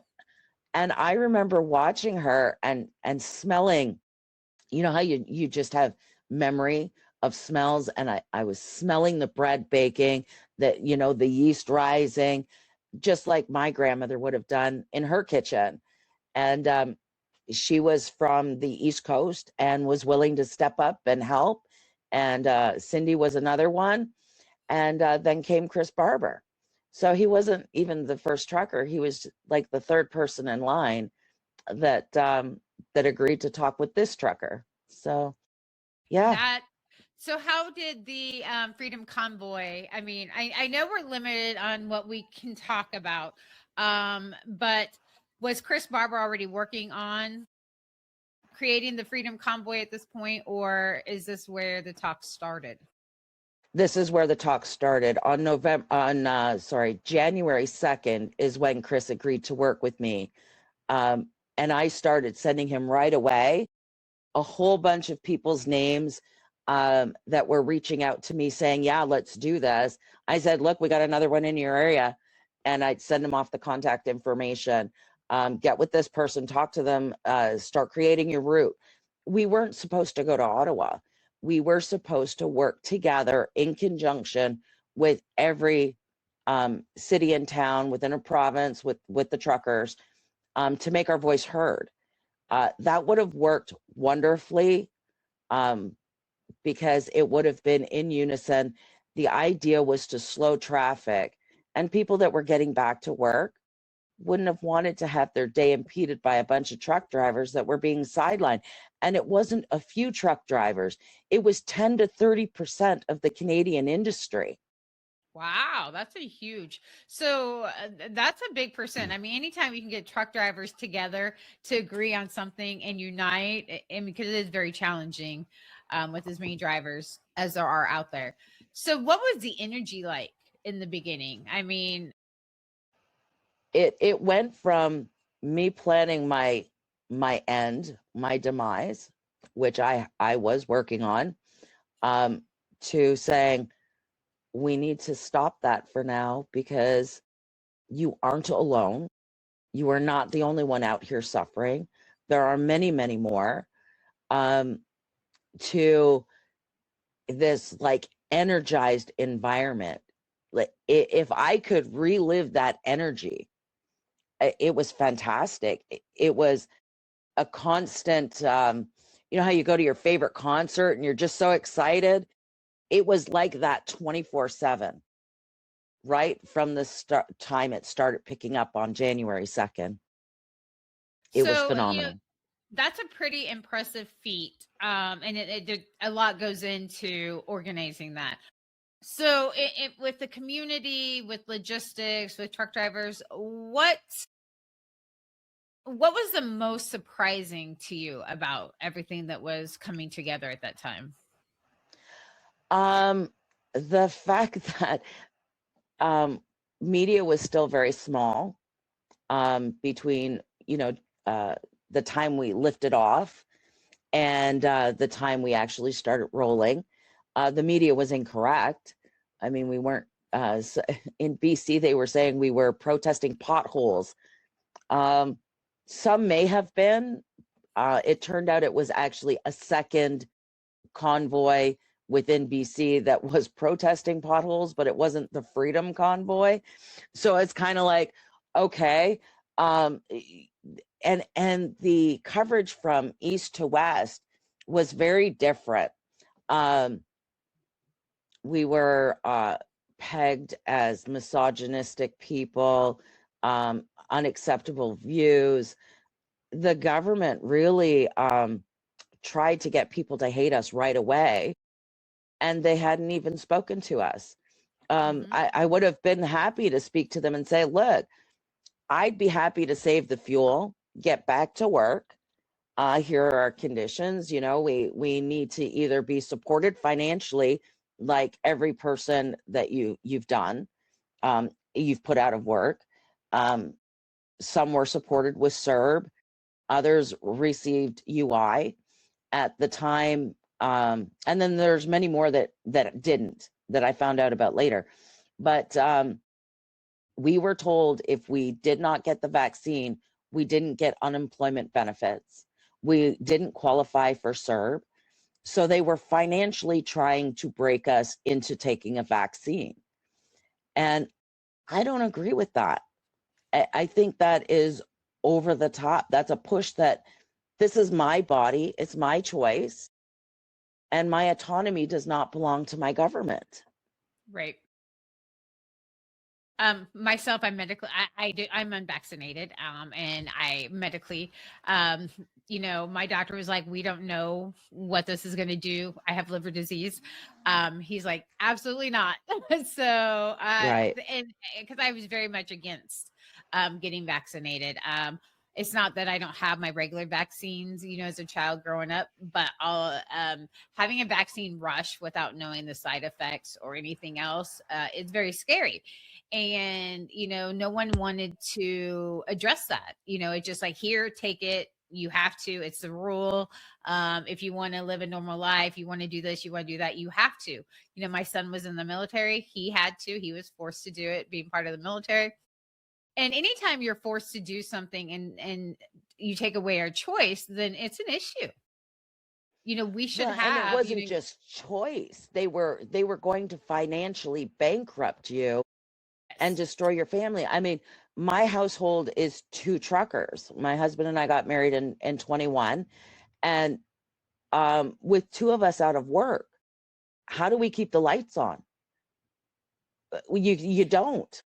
And I remember watching her and smelling, you know how you just have memory of smells. And I was smelling the bread baking, that, you know, the yeast rising, just like my grandmother would have done in her kitchen. And she was from the East Coast and was willing to step up and help. And Cindy was another one. And then came Chris Barber. So he wasn't even the first trucker. He was like the third person in line that that agreed to talk with this trucker. So yeah. So how did the Freedom Convoy? I mean, I know we're limited on what we can talk about, but was Chris Barber already working on creating the Freedom Convoy at this point, or is this where the talk started? This is where the talk started on January 2nd is when Chris agreed to work with me. And I started sending him right away a whole bunch of people's names that were reaching out to me saying, yeah, let's do this. I said, look, we got another one in your area. And I'd send them off the contact information. Get with this person, talk to them, start creating your route. We weren't supposed to go to Ottawa. We were supposed to work together in conjunction with every city and town within a province with the truckers to make our voice heard. That would have worked wonderfully because it would have been in unison. The idea was to slow traffic, and people that were getting back to work wouldn't have wanted to have their day impeded by a bunch of truck drivers that were being sidelined. And it wasn't a few truck drivers. It was 10 to 30% of the Canadian industry. Wow, that's a huge. So that's a big percent. I mean, anytime you can get truck drivers together to agree on something and unite, and because it is very challenging with as many drivers as there are out there. So, what was the energy like in the beginning? I mean, it went from me planning my end, my demise, which I was working on, to saying we need to stop that for now because you aren't alone. You are not the only one out here suffering. There are many, many more. To this like energized environment Like, if I could relive that energy, it was fantastic. It was a constant, you know how you go to your favorite concert and you're just so excited? It was like that 24/7, right from the time it started picking up on January 2nd. It was So, phenomenal. that's a pretty impressive feat. And a lot goes into organizing that. So, with the community, with logistics, with truck drivers, what was the most surprising to you about everything that was coming together at that time? The fact that um, media was still very small, between, uh, the time we lifted off and the time we actually started rolling. The media was incorrect. I mean, we weren't, in BC, they were saying we were protesting potholes. Some may have been. It turned out it was actually a second convoy within BC that was protesting potholes, but it wasn't the Freedom Convoy. So it's kind of like, okay. Um, and the coverage from east to west was very different. Um, we were pegged as misogynistic people, unacceptable views. The government really tried to get people to hate us right away, and they hadn't even spoken to us. Hmm. I would have been happy to speak to them and say, look, I'd be happy to save the fuel, get back to work. Here are our conditions. We need to either be supported financially, like every person that you've done, you've put out of work. Um, some were supported with CERB, others received UI at the time, and then there's many more that didn't, that I found out about later. But we were told if we did not get the vaccine, we didn't get unemployment benefits. We didn't qualify for CERB. So they were financially trying to break us into taking a vaccine. And I don't agree with that. I think that is over the top. That's a push that this is my body, it's my choice, and my autonomy does not belong to my government. Right. Myself, I'm unvaccinated. And I medically, um, my doctor was like, we don't know what this is going to do. I have liver disease. He's like, absolutely not. So, Right. and because I was very much against, getting vaccinated. It's not that I don't have my regular vaccines, as a child growing up, but having a vaccine rush without knowing the side effects or anything else, it's very scary. And no one wanted to address that. It's just like, here, take it, you have to, it's the rule. If you want to live a normal life, you want to do this, you want to do that, you have to. My son was in the military, he was forced to do it, being part of the military. And anytime you're forced to do something and you take away our choice, then it's an issue. We should Well, and it have, wasn't just choice. They were going to financially bankrupt you and yes. destroy your family. I mean, my household is two truckers. My husband and I got married in 21, and with two of us out of work, how do we keep the lights on? You don't.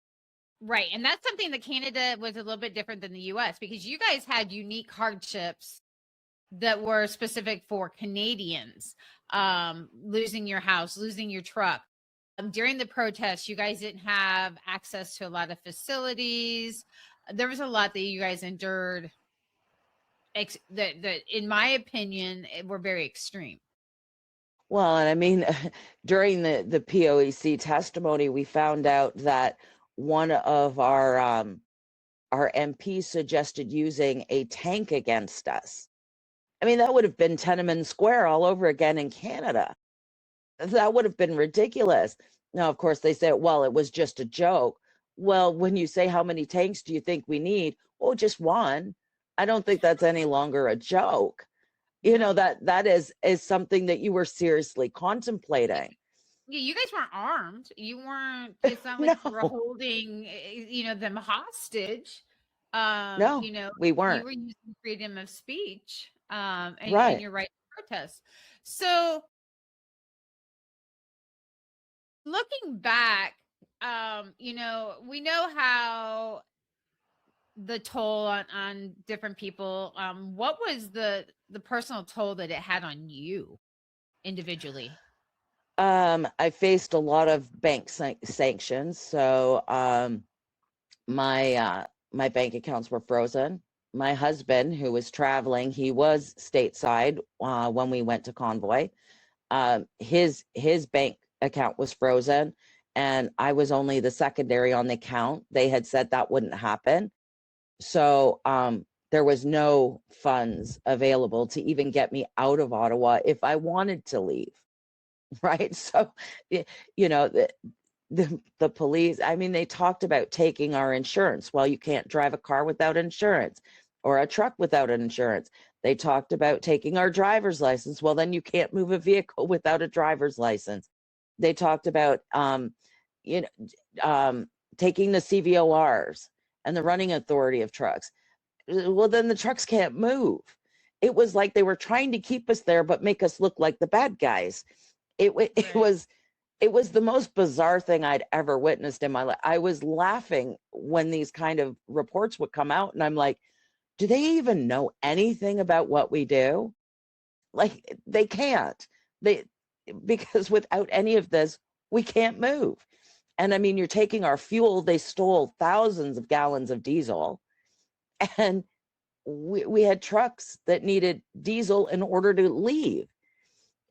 Right. And that's something that Canada was a little bit different than the US, because you guys had unique hardships that were specific for Canadians. Losing your house, losing your truck. During the protests, you guys didn't have access to a lot of facilities. There was a lot that you guys endured, that in my opinion, were very extreme. Well, and I mean, during the POEC testimony, we found out that one of our MPs suggested using a tank against us. I mean, that would have been Tiananmen Square all over again in Canada. That would have been ridiculous. Now, of course, they say, well, it was just a joke. Well, when you say how many tanks do you think we need? Oh, just one. I don't think that's any longer a joke. No. That is something that you were seriously contemplating. Yeah, you guys weren't armed. You weren't, it's not like you were No, holding, them hostage. no, we You weren't. were using freedom of speech, and Right. your right to protest. So looking back, we know how the toll on different people. What was the personal toll that it had on you individually? I faced a lot of bank sanctions. So my bank accounts were frozen. My husband, who was traveling, he was stateside when we went to Convoy. His bank account was frozen, and I was only the secondary on the account. They had said that wouldn't happen. So there was no funds available to even get me out of Ottawa if I wanted to leave. Right. So, you know, the police, I mean, they talked about taking our insurance. Well, you can't drive a car without insurance or a truck without insurance. They talked about taking our driver's license. Well, then you can't move a vehicle without a driver's license. They talked about, you know, taking the CVORs and the running authority of trucks. Well, then the trucks can't move. It was like they were trying to keep us there, but make us look like the bad guys. It Right. was the most bizarre thing I'd ever witnessed in my life. I was laughing when these kind of reports would come out, and I'm like, do they even know anything about what we do? Like, they can't. They Because without any of this, we can't move. And I mean, you're taking our fuel. They stole thousands of gallons of diesel, and we had trucks that needed diesel in order to leave.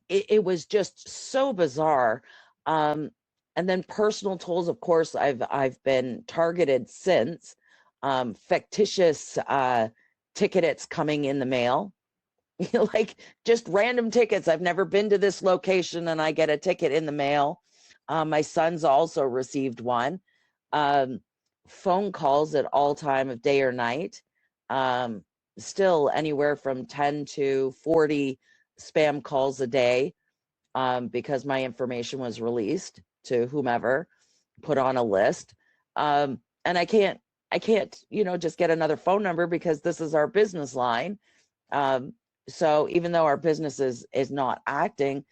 It was just so bizarre. Um, and then personal tolls, of course, I've been targeted since. Fictitious tickets coming in the mail, like just random tickets. I've never been to this location, and I get a ticket in the mail. My son's also received one. Um, Phone calls at all time of day or night. Um, Still anywhere from 10 to 40 spam calls a day, because my information was released to whomever, put on a list. And I can't, just get another phone number because this is our business line. Um, so even though our business is not acting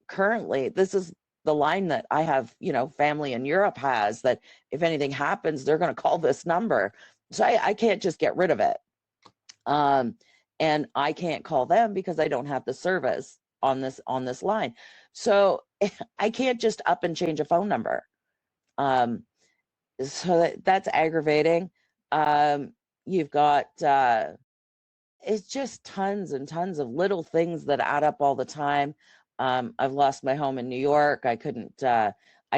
currently, this is the line that I have, family in Europe has, that if anything happens, they're going to call this number. So I can't just get rid of it. Um, and I can't call them because I don't have the service on this line. So I can't just up and change a phone number. Um, so that's aggravating. You've got it's just tons and tons of little things that add up all the time. I've lost my home in New York. I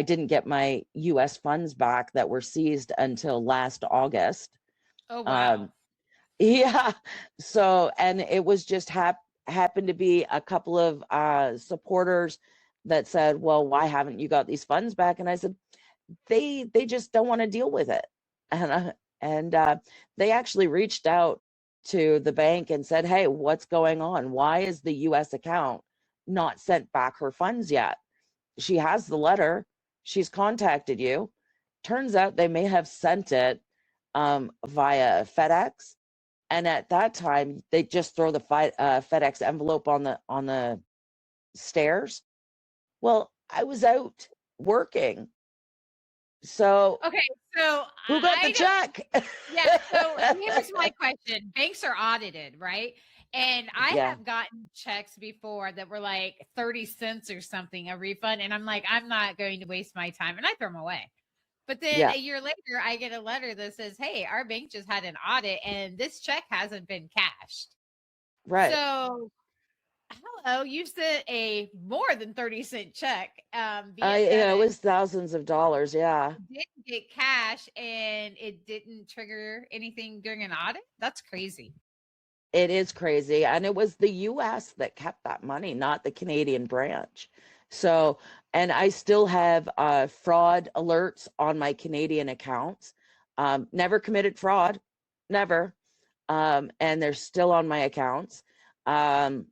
didn't get my US funds back that were seized until last August. Oh, wow. Um, yeah. So, and it was just happened to be a couple of supporters that said, well, why haven't you got these funds back? And I said, they just don't want to deal with it. And they actually reached out to the bank and said, hey, what's going on? Why is the US account not sent back her funds yet? She has the letter. She's contacted you. Turns out they may have sent it via FedEx, and at that time they just throw the FedEx envelope on the stairs. Well, I was out working, so Okay, so who got the I don't. check? Yeah, so here's my question. Banks are audited, right? And I Yeah, have gotten checks before that were like 30 cents or something, a refund. And I'm like, I'm not going to waste my time. And I throw them away. But then yeah, a year later, I get a letter that says, hey, our bank just had an audit and this check hasn't been cashed. right. So, hello, you sent a more than 30-cent check via It FedEx. was thousands of dollars. Yeah, Didn't get cash and it didn't trigger anything during an audit. That's crazy. it is crazy, and it was the US that kept that money, not the Canadian branch. So, and I still have fraud alerts on my Canadian accounts. Never committed fraud, never. And they're still on my accounts. Um,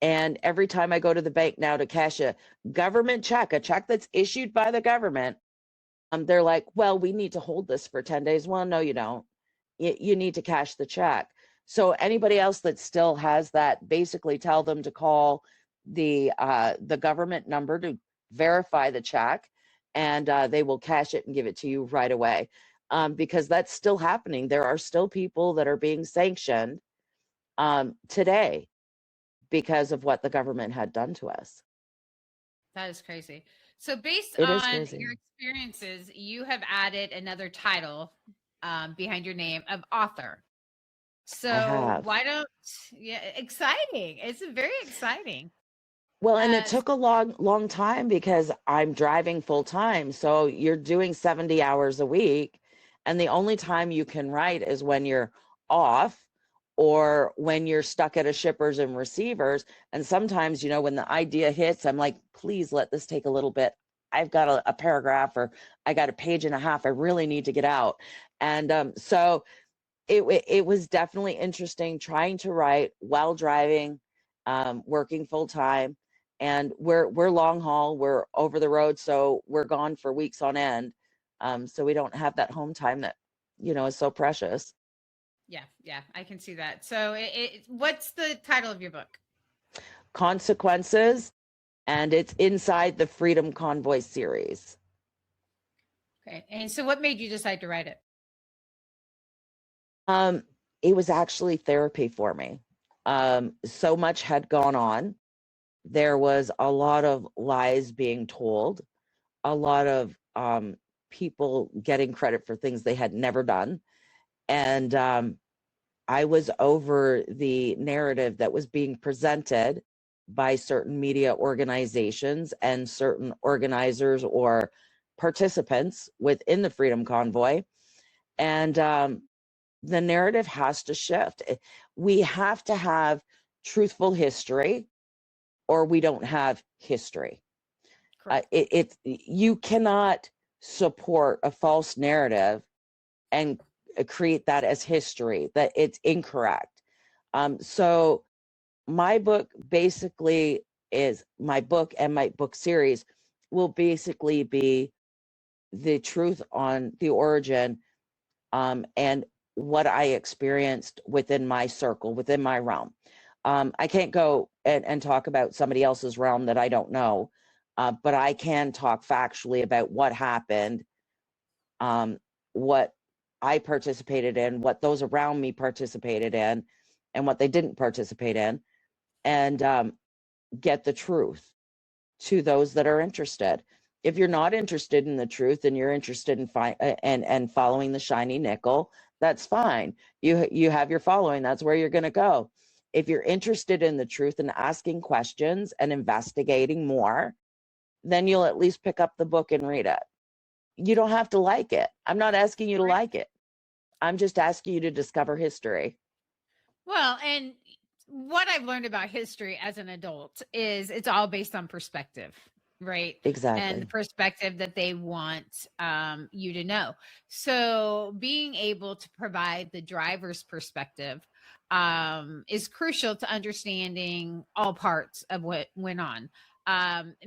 And every time I go to the bank now to cash a government check, a check that's issued by the government, they're like, well, we need to hold this for 10 days. Well, no, you don't. You need to cash the check. So anybody else that still has that, basically tell them to call the government number to verify the check, and they will cash it and give it to you right away. Because that's still happening. There are still people that are being sanctioned today because of what the government had done to us. That is crazy. So based It is on crazy. your experiences, you have added another title behind your name of author. So have. why don't, yeah, exciting. It's very exciting. Well, and it took a long time because I'm driving full time. So you're doing 70 hours a week. And the only time you can write is when you're off or when you're stuck at a shippers and receivers. And sometimes, when the idea hits, I'm like, please let this take a little bit. I've got a paragraph, or I got a page and a half. I really need to get out. And so it was definitely interesting trying to write while driving, working full time. And we're long haul, we're over the road, so we're gone for weeks on end. So we don't have that home time that is so precious. Yeah, I can see that. So what's the title of your book? Consequences, and it's inside the Freedom Convoy series. Okay, and so what made you decide to write it? It was actually therapy for me. So much had gone on. There was a lot of lies being told, a lot of people getting credit for things they had never done. And I was over the narrative that was being presented by certain media organizations and certain organizers or participants within the Freedom Convoy. And the narrative has to shift. We have to have truthful history, or we don't have history. You cannot support a false narrative and create that as history. That it's incorrect. So my book basically is my book, and my book series will basically be the truth on the origin and what I experienced within my circle, within my realm. I can't go and talk about somebody else's realm that I don't know, but I can talk factually about what happened, what I participated in, what those around me participated in, and what they didn't participate in, and get the truth to those that are interested. If you're not interested in the truth and you're interested in and following the shiny nickel, that's fine. You have your following. That's where you're going to go. If you're interested in the truth and asking questions and investigating more, then you'll at least pick up the book and read it. You don't have to like it. I'm not asking you to like it. I'm just asking you to discover history. Well, and what I've learned about history as an adult is it's all based on perspective, right? Exactly. And the perspective that they want you to know. So being able to provide the driver's perspective is crucial to understanding all parts of what went on.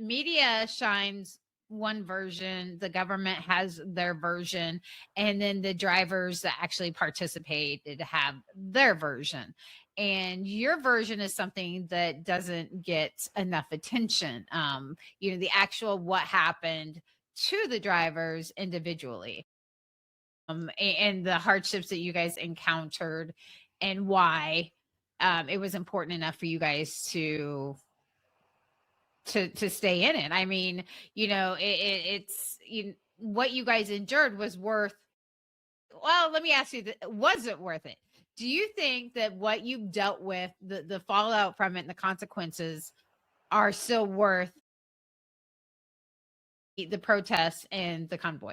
Media shines one version, the government has their version, and then the drivers that actually participated have their version. And your version is something that doesn't get enough attention. The actual what happened to the drivers individually, and the hardships that you guys encountered, and why it was important enough for you guys to stay in it. I mean, it's what you guys endured was worth. Well, let me ask you, was it worth it? Do you think that what you've dealt with, the fallout from it and the consequences are still worth the protests and the convoy?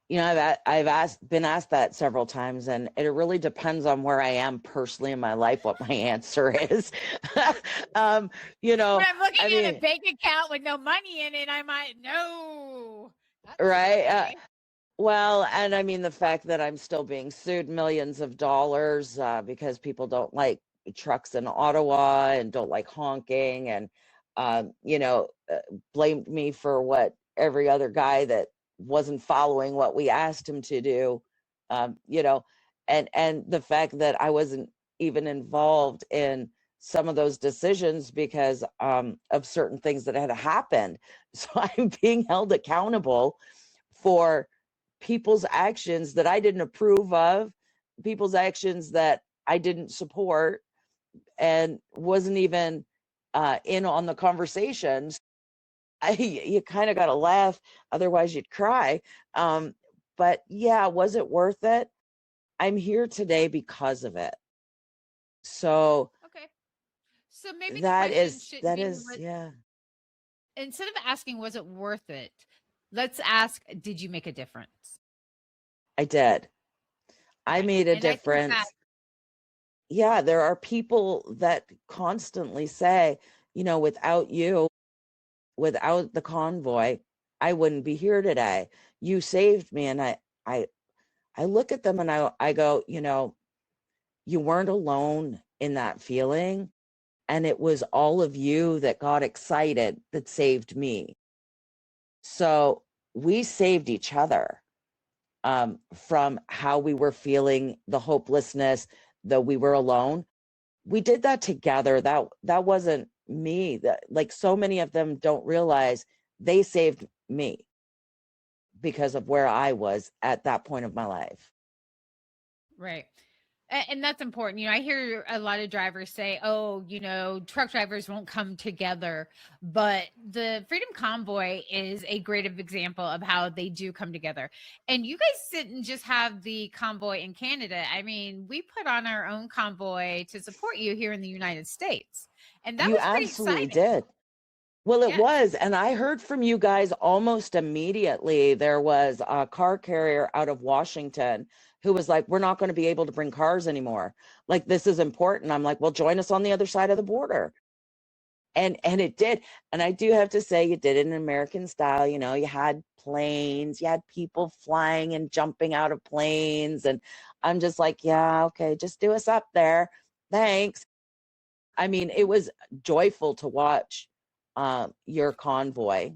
I've been asked that several times, and it really depends on where I am personally in my life, what my answer is. When I'm looking at a bank account with no money in it, I might no. Right. Well, and I mean, the fact that I'm still being sued millions of dollars because people don't like trucks in Ottawa and don't like honking, and blamed me for what every other guy that wasn't following what we asked him to do, and the fact that I wasn't even involved in some of those decisions because of certain things that had happened. So I'm being held accountable for people's actions that I didn't approve of, people's actions that I didn't support, and wasn't even in on the conversations. You kind of got to laugh, otherwise you'd cry. But yeah, was it worth it? I'm here today because of it. So Okay. So maybe the that question is shouldn't that be is yeah, instead of asking, was it worth it? Let's ask, did you make a difference? I did. I Okay. made a And I think that, difference. Yeah, there are people that constantly say, without you, without the convoy, I wouldn't be here today. You saved me. And I look at them and I go, you weren't alone in that feeling. And it was all of you that got excited that saved me. So we saved each other from how we were feeling, the hopelessness, that we were alone. We did that together. That wasn't me. That, like, so many of them don't realize they saved me because of where I was at that point of my life. right. And that's important. I hear a lot of drivers say, oh, truck drivers won't come together. But the Freedom Convoy is a great example of how they do come together. And you guys didn't just have the convoy in Canada. I mean, we put on our own convoy to support you here in the United States. And that You was pretty absolutely exciting. did. Well, it Yes. was. And I heard from you guys almost immediately. There was a car carrier out of Washington who was like, we're not going to be able to bring cars anymore. Like, this is important. I'm like, well, join us on the other side of the border. And it did. And I do have to say, you did it in American style. You had planes, you had people flying and jumping out of planes. And I'm just like, yeah, okay, just do us up there. Thanks. I mean, it was joyful to watch your convoy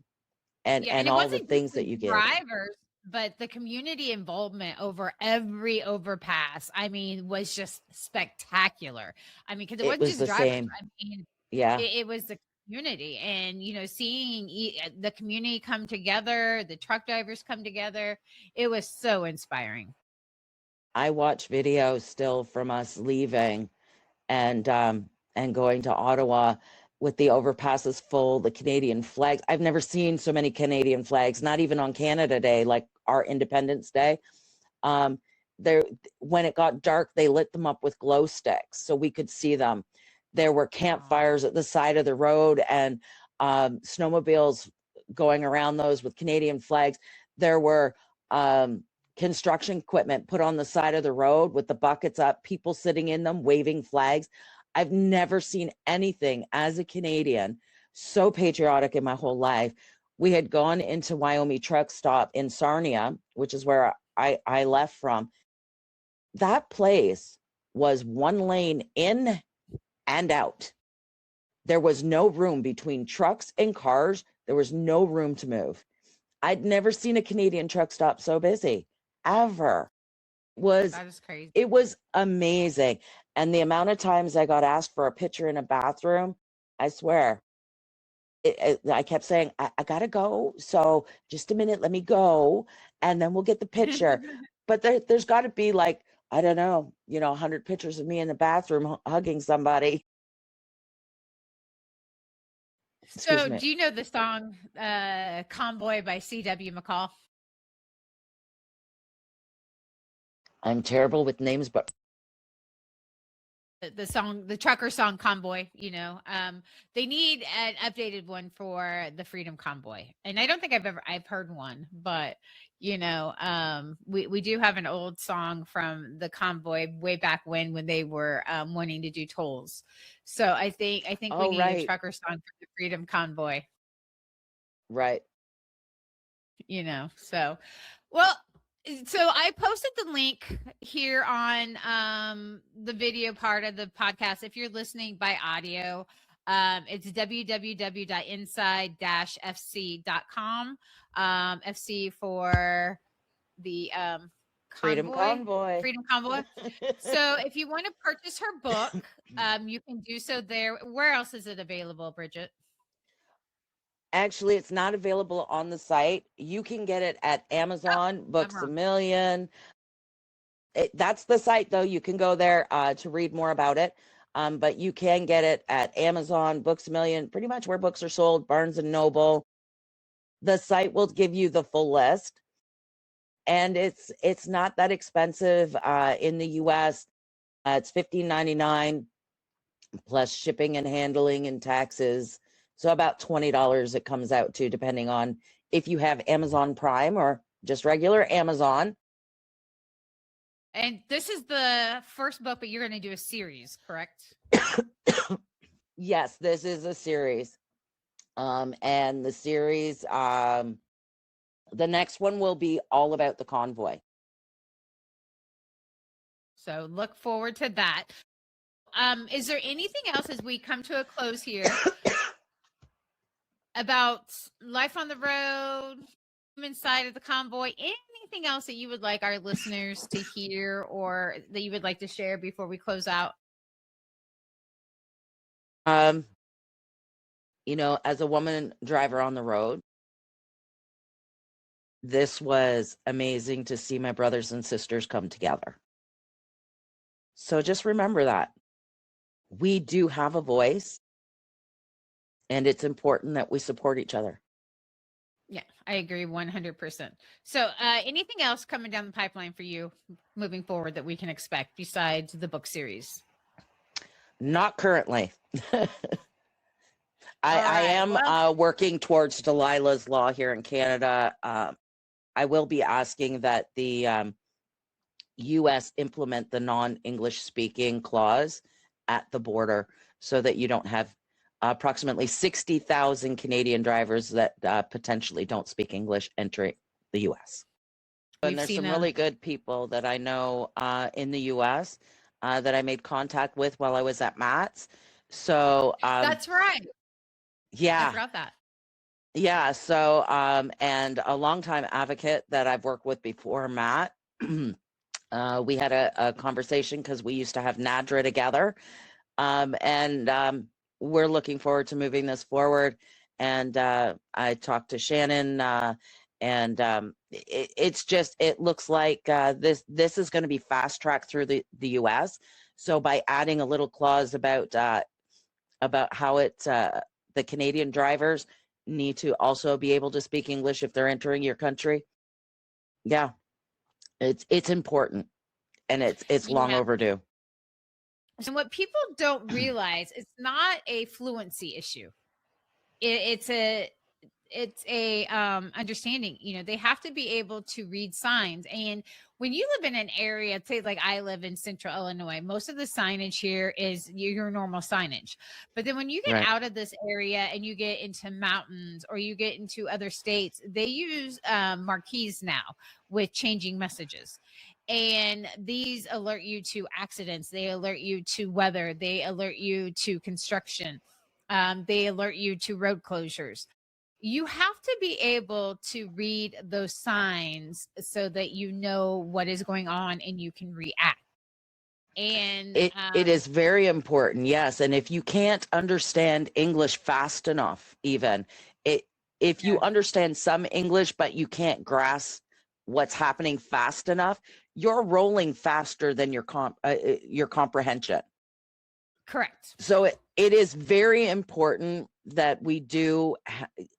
and Yeah, and and it all the wasn't just things the that you did. drivers, but the community involvement over every overpass, I mean, was just spectacular. I mean, because it It wasn't was just the drivers. same. I mean, Yeah, it was the community, and seeing the community come together, the truck drivers come together. It was so inspiring. I watch videos still from us leaving and going to Ottawa with the overpasses full, the Canadian flags. I've never seen so many Canadian flags, not even on Canada Day, like our Independence Day. Um, there, when it got dark, they lit them up with glow sticks so we could see them. There were Aw. campfires at the side of the road and snowmobiles going around those with Canadian flags. There were construction equipment put on the side of the road with the buckets up, people sitting in them, waving flags. I've never seen anything as a Canadian so patriotic in my whole life. We had gone into Wyoming truck stop in Sarnia, which is where I left from. That place was one lane in and out. There was no room between trucks and cars. There was no room to move. I'd never seen a Canadian truck stop so busy, ever. Was That is crazy. It was amazing. And the amount of times I got asked for a picture in a bathroom, I swear, I kept saying, I gotta go. So just a minute, let me go. And then we'll get the picture. But there's got to be like, I don't know, 100 pictures of me in the bathroom hugging somebody. Excuse So, me. do you know the song "Convoy" by C.W. McCall? I'm terrible with names, but The song, the trucker song Convoy, they need an updated one for the Freedom Convoy. And I don't think I've heard one, but we do have an old song from the convoy way back when they were wanting to do tolls. So I think we oh, need a right, trucker song for the Freedom Convoy, right. so well, So I posted the link here on the video part of the podcast. If you're listening by audio, it's www.inside-fc.com. FC for the Freedom Convoy, Convoy. Freedom Convoy. So if you want to purchase her book, you can do so there. Where else is it available, Bridget? Actually, it's not available on the site. You can get it at Amazon, I'm Books a wrong. Million. That's the site, though. You can go there to read more about it. But you can get it at Amazon, Books a Million, pretty much where books are sold, Barnes and Noble. The site will give you the full list. And it's not that expensive in the US. It's $15.99 plus shipping and handling and taxes. So about $20 it comes out to, depending on if you have Amazon Prime or just regular Amazon. And this is the first book, but you're going to do a series, correct? Yes, this is a series. And the series, the next one will be all about the convoy. So look forward to that. Is there anything else as we come to a close here about life on the road, inside of the convoy? Anything else that you would like our listeners to hear or that you would like to share before we close out? You know, as a woman driver on the road, this was amazing to see my brothers and sisters come together. So just remember that we do have a voice, and it's important that we support each other. Yeah, I agree 100%. So anything else coming down the pipeline for you moving forward that we can expect besides the book series? Not currently. I am working towards Delilah's Law here in Canada. I will be asking that the U.S. implement the non-English speaking clause at the border so that you don't have approximately 60,000 Canadian drivers that potentially don't speak English entering the U.S. And there's some really good people that I know in the U.S. That I made contact with while I was at Matt's. So that's right. Yeah. I forgot that. Yeah. So, and a longtime advocate that I've worked with before, Matt, we had a conversation because we used to have NADRA together. And we're looking forward to moving this forward. And I talked to Shannon, and it's just, it looks like this is going to be fast tracked through the U.S. So by adding a little clause about how it the Canadian drivers need to also be able to speak English if they're entering your country. Yeah, it's important, and it's long overdue. And what people don't realize, it's not a fluency issue. It's a understanding. You know, they have to be able to read signs. And when you live in an area, say like I live in central Illinois, most of the signage here is your normal signage. But then when you get out of this area and you get into mountains or you get into other states, they use marquees now with changing messages. And these alert you to accidents, they alert you to weather, they alert you to construction, they alert you to road closures. You have to be able to read those signs so that you know what is going on and you can react. And it is very important, yes. And if you can't understand English fast enough, even if you understand some English but you can't grasp what's happening fast enough, you're rolling faster than your comprehension. Correct. So it is very important that we do,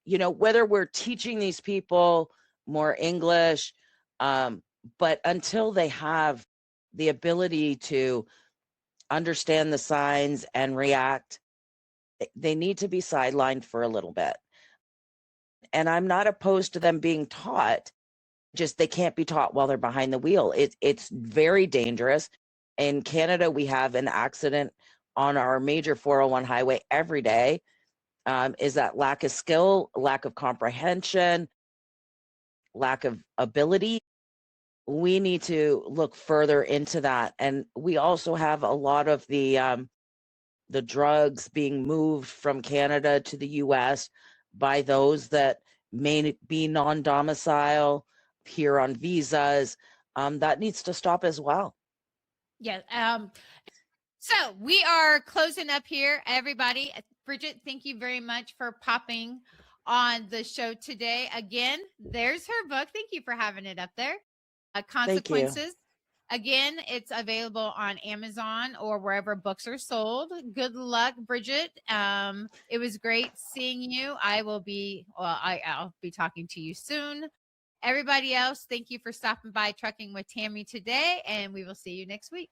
you know, whether we're teaching these people more English, but until they have the ability to understand the signs and react, they need to be sidelined for a little bit. And I'm not opposed to them being taught, just they can't be taught while they're behind the wheel. It's very dangerous. In Canada, we have an accident on our major 401 highway every day. Is that lack of skill, lack of comprehension, lack of ability. we need to look further into that. And we also have a lot of the drugs being moved from Canada to the US by those that may be non-domicile here on visas. That needs to stop as well. Yeah. So we are closing up here, everybody. Brigette, thank you very much for popping on the show today. Again, there's her book. Thank you for having it up there. Consequences. Again, it's available on Amazon or wherever books are sold. Good luck, Brigette. It was great seeing you. I'll be talking to you soon. Everybody else, thank you for stopping by Trucking with Tammy today, and we will see you next week.